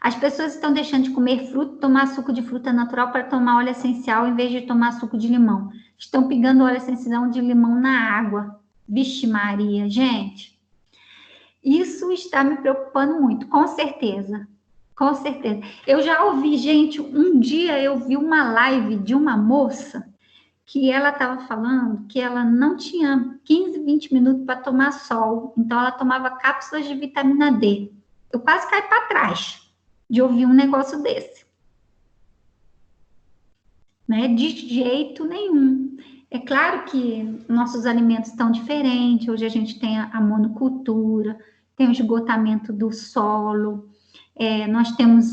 As pessoas estão deixando de comer fruta, tomar suco de fruta natural para tomar óleo essencial em vez de tomar suco de limão. Estão pegando óleo essencial de limão na água. Vixe Maria, gente. Isso está me preocupando muito, com certeza. Com certeza. Eu já ouvi, gente, um dia eu vi uma live de uma moça que ela estava falando que ela não tinha 15, 20 minutos para tomar sol, então ela tomava cápsulas de vitamina D. Eu quase caí para trás de ouvir um negócio desse. Né? De jeito nenhum. É claro que nossos alimentos estão diferentes, hoje a gente tem a monocultura, tem o esgotamento do solo, nós temos...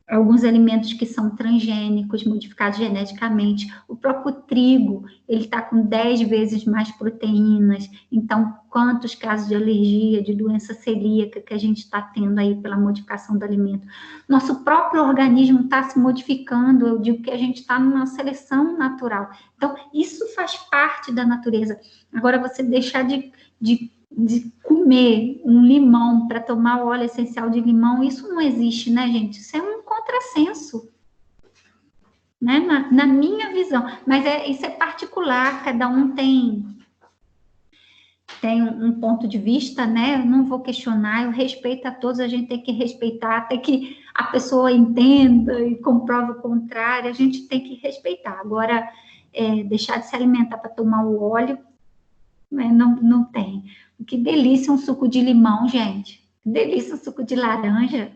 alguns alimentos que são transgênicos, modificados geneticamente. O próprio trigo, ele está com 10 vezes mais proteínas. Então, quantos casos de alergia, de doença celíaca que a gente está tendo aí pela modificação do alimento? Nosso próprio organismo está se modificando. Eu digo que a gente está numa seleção natural. Então, isso faz parte da natureza. Agora, você deixar de comer um limão para tomar o óleo essencial de limão, isso não existe, né, gente? Isso é um contrassenso, né? Na minha visão. Mas isso é particular, cada um tem um ponto de vista, né? Eu não vou questionar, eu respeito a todos, a gente tem que respeitar, até que a pessoa entenda e comprove o contrário, a gente tem que respeitar. Agora, deixar de se alimentar para tomar o óleo, né? Não tem. Que delícia um suco de limão, gente. Que delícia um suco de laranja.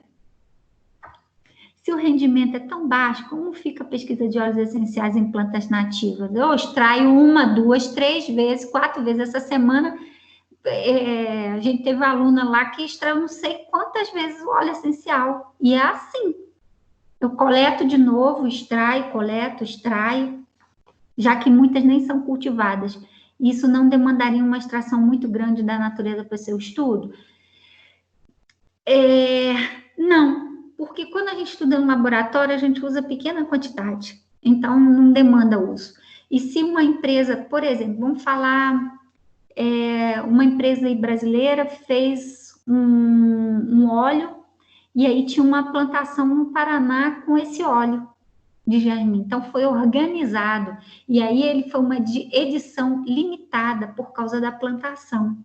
Se o rendimento é tão baixo, como fica a pesquisa de óleos essenciais em plantas nativas? Eu extraio 1, 2, 3 vezes, 4 vezes essa semana. A gente teve uma aluna lá que extraiu não sei quantas vezes o óleo essencial. E é assim. Eu coleto de novo, extraio, coleto, extraio, já que muitas nem são cultivadas. Isso não demandaria uma extração muito grande da natureza para seu estudo? Não, porque quando a gente estuda no laboratório, a gente usa pequena quantidade, então não demanda uso. E se uma empresa, por exemplo, vamos falar, uma empresa brasileira fez um óleo, e aí tinha uma plantação no Paraná com esse óleo de jasmim. Então, foi organizado. E aí, ele foi uma edição limitada por causa da plantação.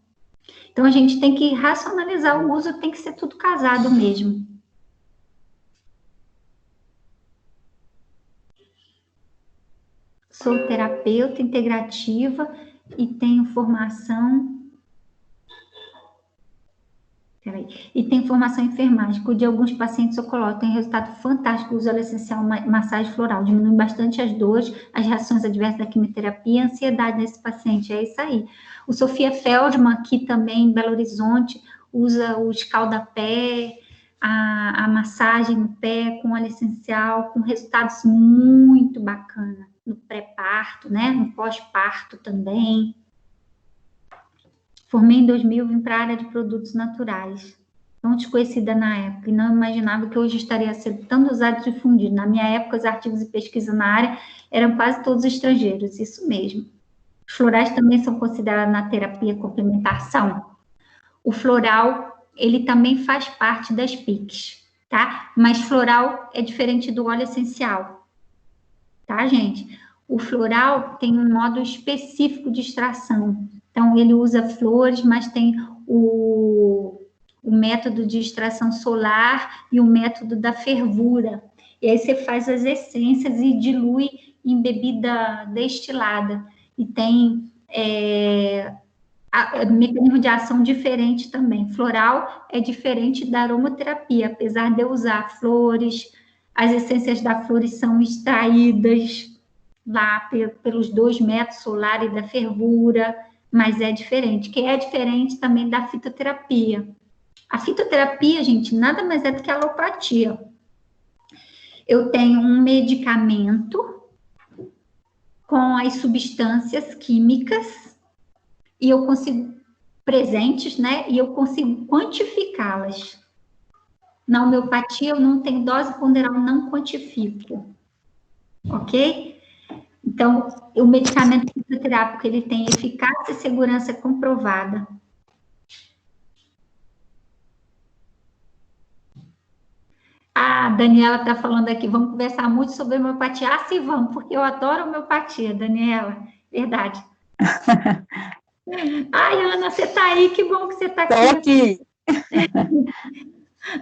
Então, a gente tem que racionalizar o uso, tem que ser tudo casado mesmo. Sou terapeuta integrativa e tenho formação... E tem formação em enfermagem. De alguns pacientes eu coloco, tem resultado fantástico, uso óleo essencial, massagem floral, diminui bastante as dores, as reações adversas da quimioterapia, a ansiedade nesse paciente, é isso aí. O Sofia Feldman, aqui também em Belo Horizonte, usa o escaldapé, a massagem no pé com óleo essencial, com resultados muito bacanas, no pré-parto, né, no pós-parto também. Formei em 2000, vim para a área de produtos naturais. Não desconhecida na época e não imaginava que hoje estaria sendo tão usado e difundido. Na minha época, os artigos de pesquisa na área eram quase todos estrangeiros, isso mesmo. Os florais também são considerados na terapia complementação. O floral, ele também faz parte das PICs, tá? Mas floral é diferente do óleo essencial, tá, gente? O floral tem um modo específico de extração. Então, ele usa flores, mas tem o método de extração solar e o método da fervura. E aí você faz as essências e dilui em bebida destilada. E tem mecanismo de ação diferente também. Floral é diferente da aromaterapia, apesar de eu usar flores, as essências das flores são extraídas lá pelos 2 métodos, solar e da fervura, mas é diferente, que é diferente também da fitoterapia. A fitoterapia, gente, nada mais é do que a alopatia. Eu tenho um medicamento com as substâncias químicas e eu consigo, presentes, né, e eu consigo quantificá-las. Na homeopatia, eu não tenho dose ponderal, não quantifico, ok? Então, o medicamento fitoterápico, ele tem eficácia e segurança comprovada. A Daniela está falando aqui, vamos conversar muito sobre homeopatia. Ah, sim, vamos, porque eu adoro homeopatia, Daniela. Verdade. Ai, Ana, você está aí, que bom que você está aqui. Estou aqui.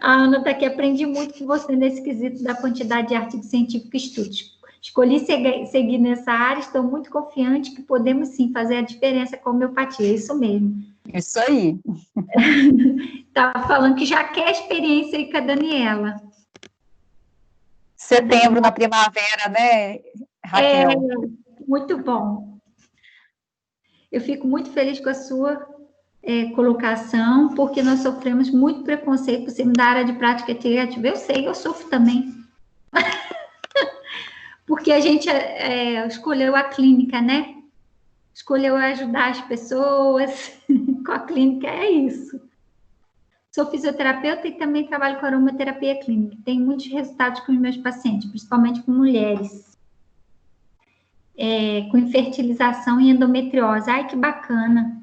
A Ana está aqui, aprendi muito com você nesse quesito da quantidade de artigos científicos e estudos. Escolhi seguir nessa área, estou muito confiante que podemos sim fazer a diferença com a homeopatia, é isso mesmo. Isso aí. Estava falando que já quer experiência aí com a Daniela. Setembro, na primavera, né, Raquel? Muito bom. Eu fico muito feliz com a sua colocação, porque nós sofremos muito preconceito por ser da área de prática criativa. Eu sei, eu sofro também. Porque a gente escolheu a clínica, né? Escolheu ajudar as pessoas com a clínica, é isso. Sou fisioterapeuta e também trabalho com aromaterapia clínica. Tenho muitos resultados com os meus pacientes, principalmente com mulheres. Com infertilização e endometriose. Ai, que bacana.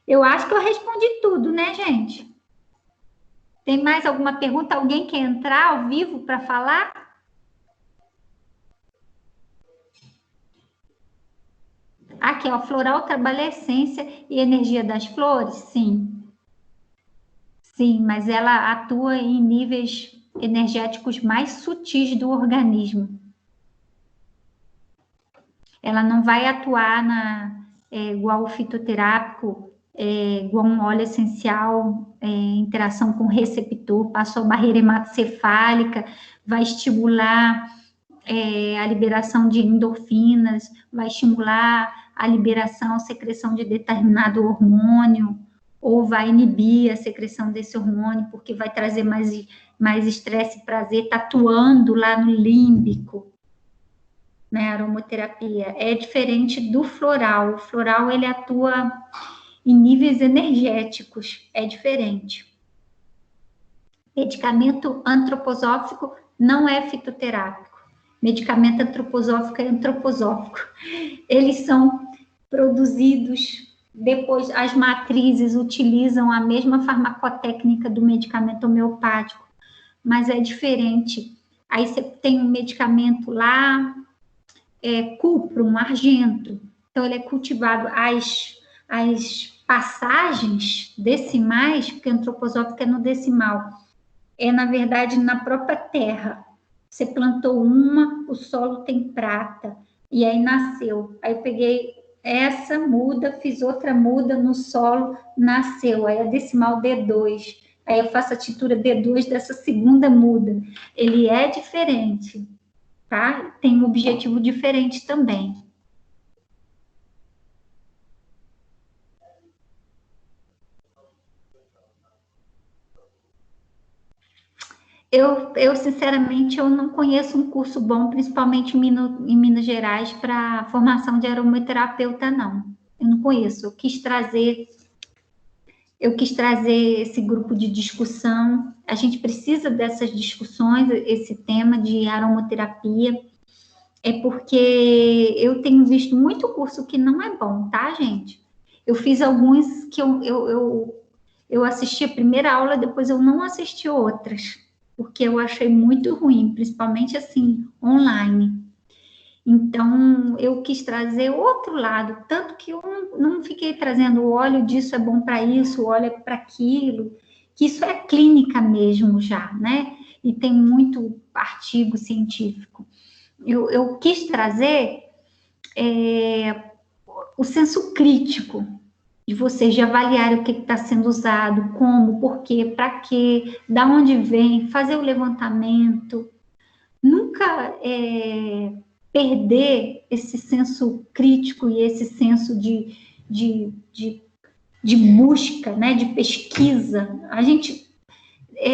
Eu acho que eu respondi tudo, né, gente? Tem mais alguma pergunta? Alguém quer entrar ao vivo para falar? Aqui, ó, floral trabalha a essência e energia das flores? Sim. Sim, mas ela atua em níveis energéticos mais sutis do organismo. Ela não vai atuar igual o fitoterápico, igual um óleo essencial interação com o receptor, passou a barreira hematocefálica, vai estimular a liberação de endorfinas, vai estimular a liberação, a secreção de determinado hormônio, ou vai inibir a secreção desse hormônio, porque vai trazer mais estresse e prazer, está atuando lá no límbico, né, a aromaterapia. É diferente do floral. O floral, ele atua em níveis energéticos, é diferente. Medicamento antroposófico não é fitoterápico. Medicamento antroposófico é antroposófico. Eles são produzidos depois, as matrizes utilizam a mesma farmacotécnica do medicamento homeopático, mas é diferente. Aí você tem um medicamento lá, cuprum, argento, então ele é cultivado, as passagens decimais, porque antroposófico é no decimal, na verdade na própria terra. Você plantou o solo tem prata, e aí nasceu. Aí eu peguei essa muda, fiz outra muda no solo, nasceu. Aí a decimal D2. Aí eu faço a tintura D2 dessa segunda muda. Ele é diferente, tá? Tem um objetivo diferente também. Eu sinceramente, eu não conheço um curso bom, principalmente em Minas Gerais, para formação de aromaterapeuta, não. Eu não conheço. Eu quis trazer esse grupo de discussão. A gente precisa dessas discussões, esse tema de aromaterapia, porque eu tenho visto muito curso que não é bom, tá, gente? Eu fiz alguns que eu assisti a primeira aula, depois eu não assisti outras, porque eu achei muito ruim, principalmente assim, online. Então, eu quis trazer outro lado, tanto que eu não fiquei trazendo o óleo disso é bom para isso, o óleo é para aquilo, que isso é clínica mesmo já, né? E tem muito artigo científico. Eu quis trazer o senso crítico de vocês, de avaliar o que está sendo usado, como, por quê, para quê, da onde vem, fazer o levantamento, nunca perder esse senso crítico e esse senso de busca, né, de pesquisa. A gente,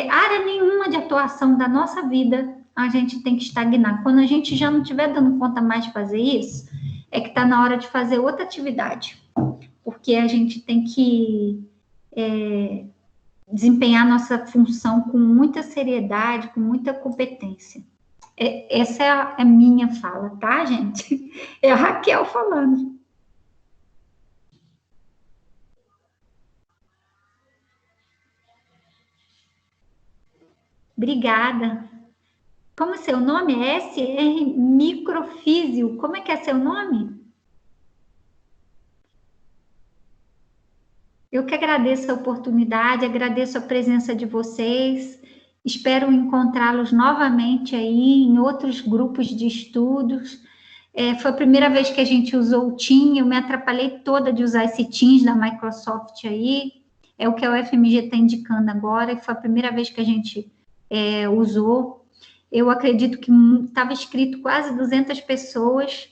área nenhuma de atuação da nossa vida, a gente tem que estagnar. Quando a gente já não estiver dando conta mais de fazer isso, é que está na hora de fazer outra atividade, porque a gente tem que desempenhar nossa função com muita seriedade, com muita competência. Essa é a minha fala, tá, gente? É a Raquel falando. Obrigada. Como é seu nome? É SR Microfísio. Como é que é seu nome? Eu que agradeço a oportunidade, agradeço a presença de vocês. Espero encontrá-los novamente aí em outros grupos de estudos. Foi a primeira vez que a gente usou o Teams, eu me atrapalhei toda de usar esse Teams da Microsoft aí. É o que a UFMG está indicando agora, e foi a primeira vez que a gente usou. Eu acredito que estava escrito quase 200 pessoas.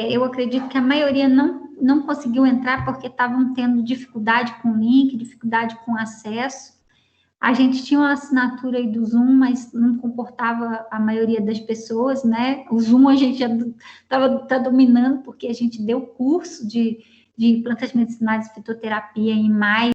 Eu acredito que a maioria não conseguiu entrar porque estavam tendo dificuldade com o link, dificuldade com acesso. A gente tinha uma assinatura aí do Zoom, mas não comportava a maioria das pessoas, né? O Zoom a gente já tá dominando, porque a gente deu curso de plantas medicinais e fitoterapia em maio.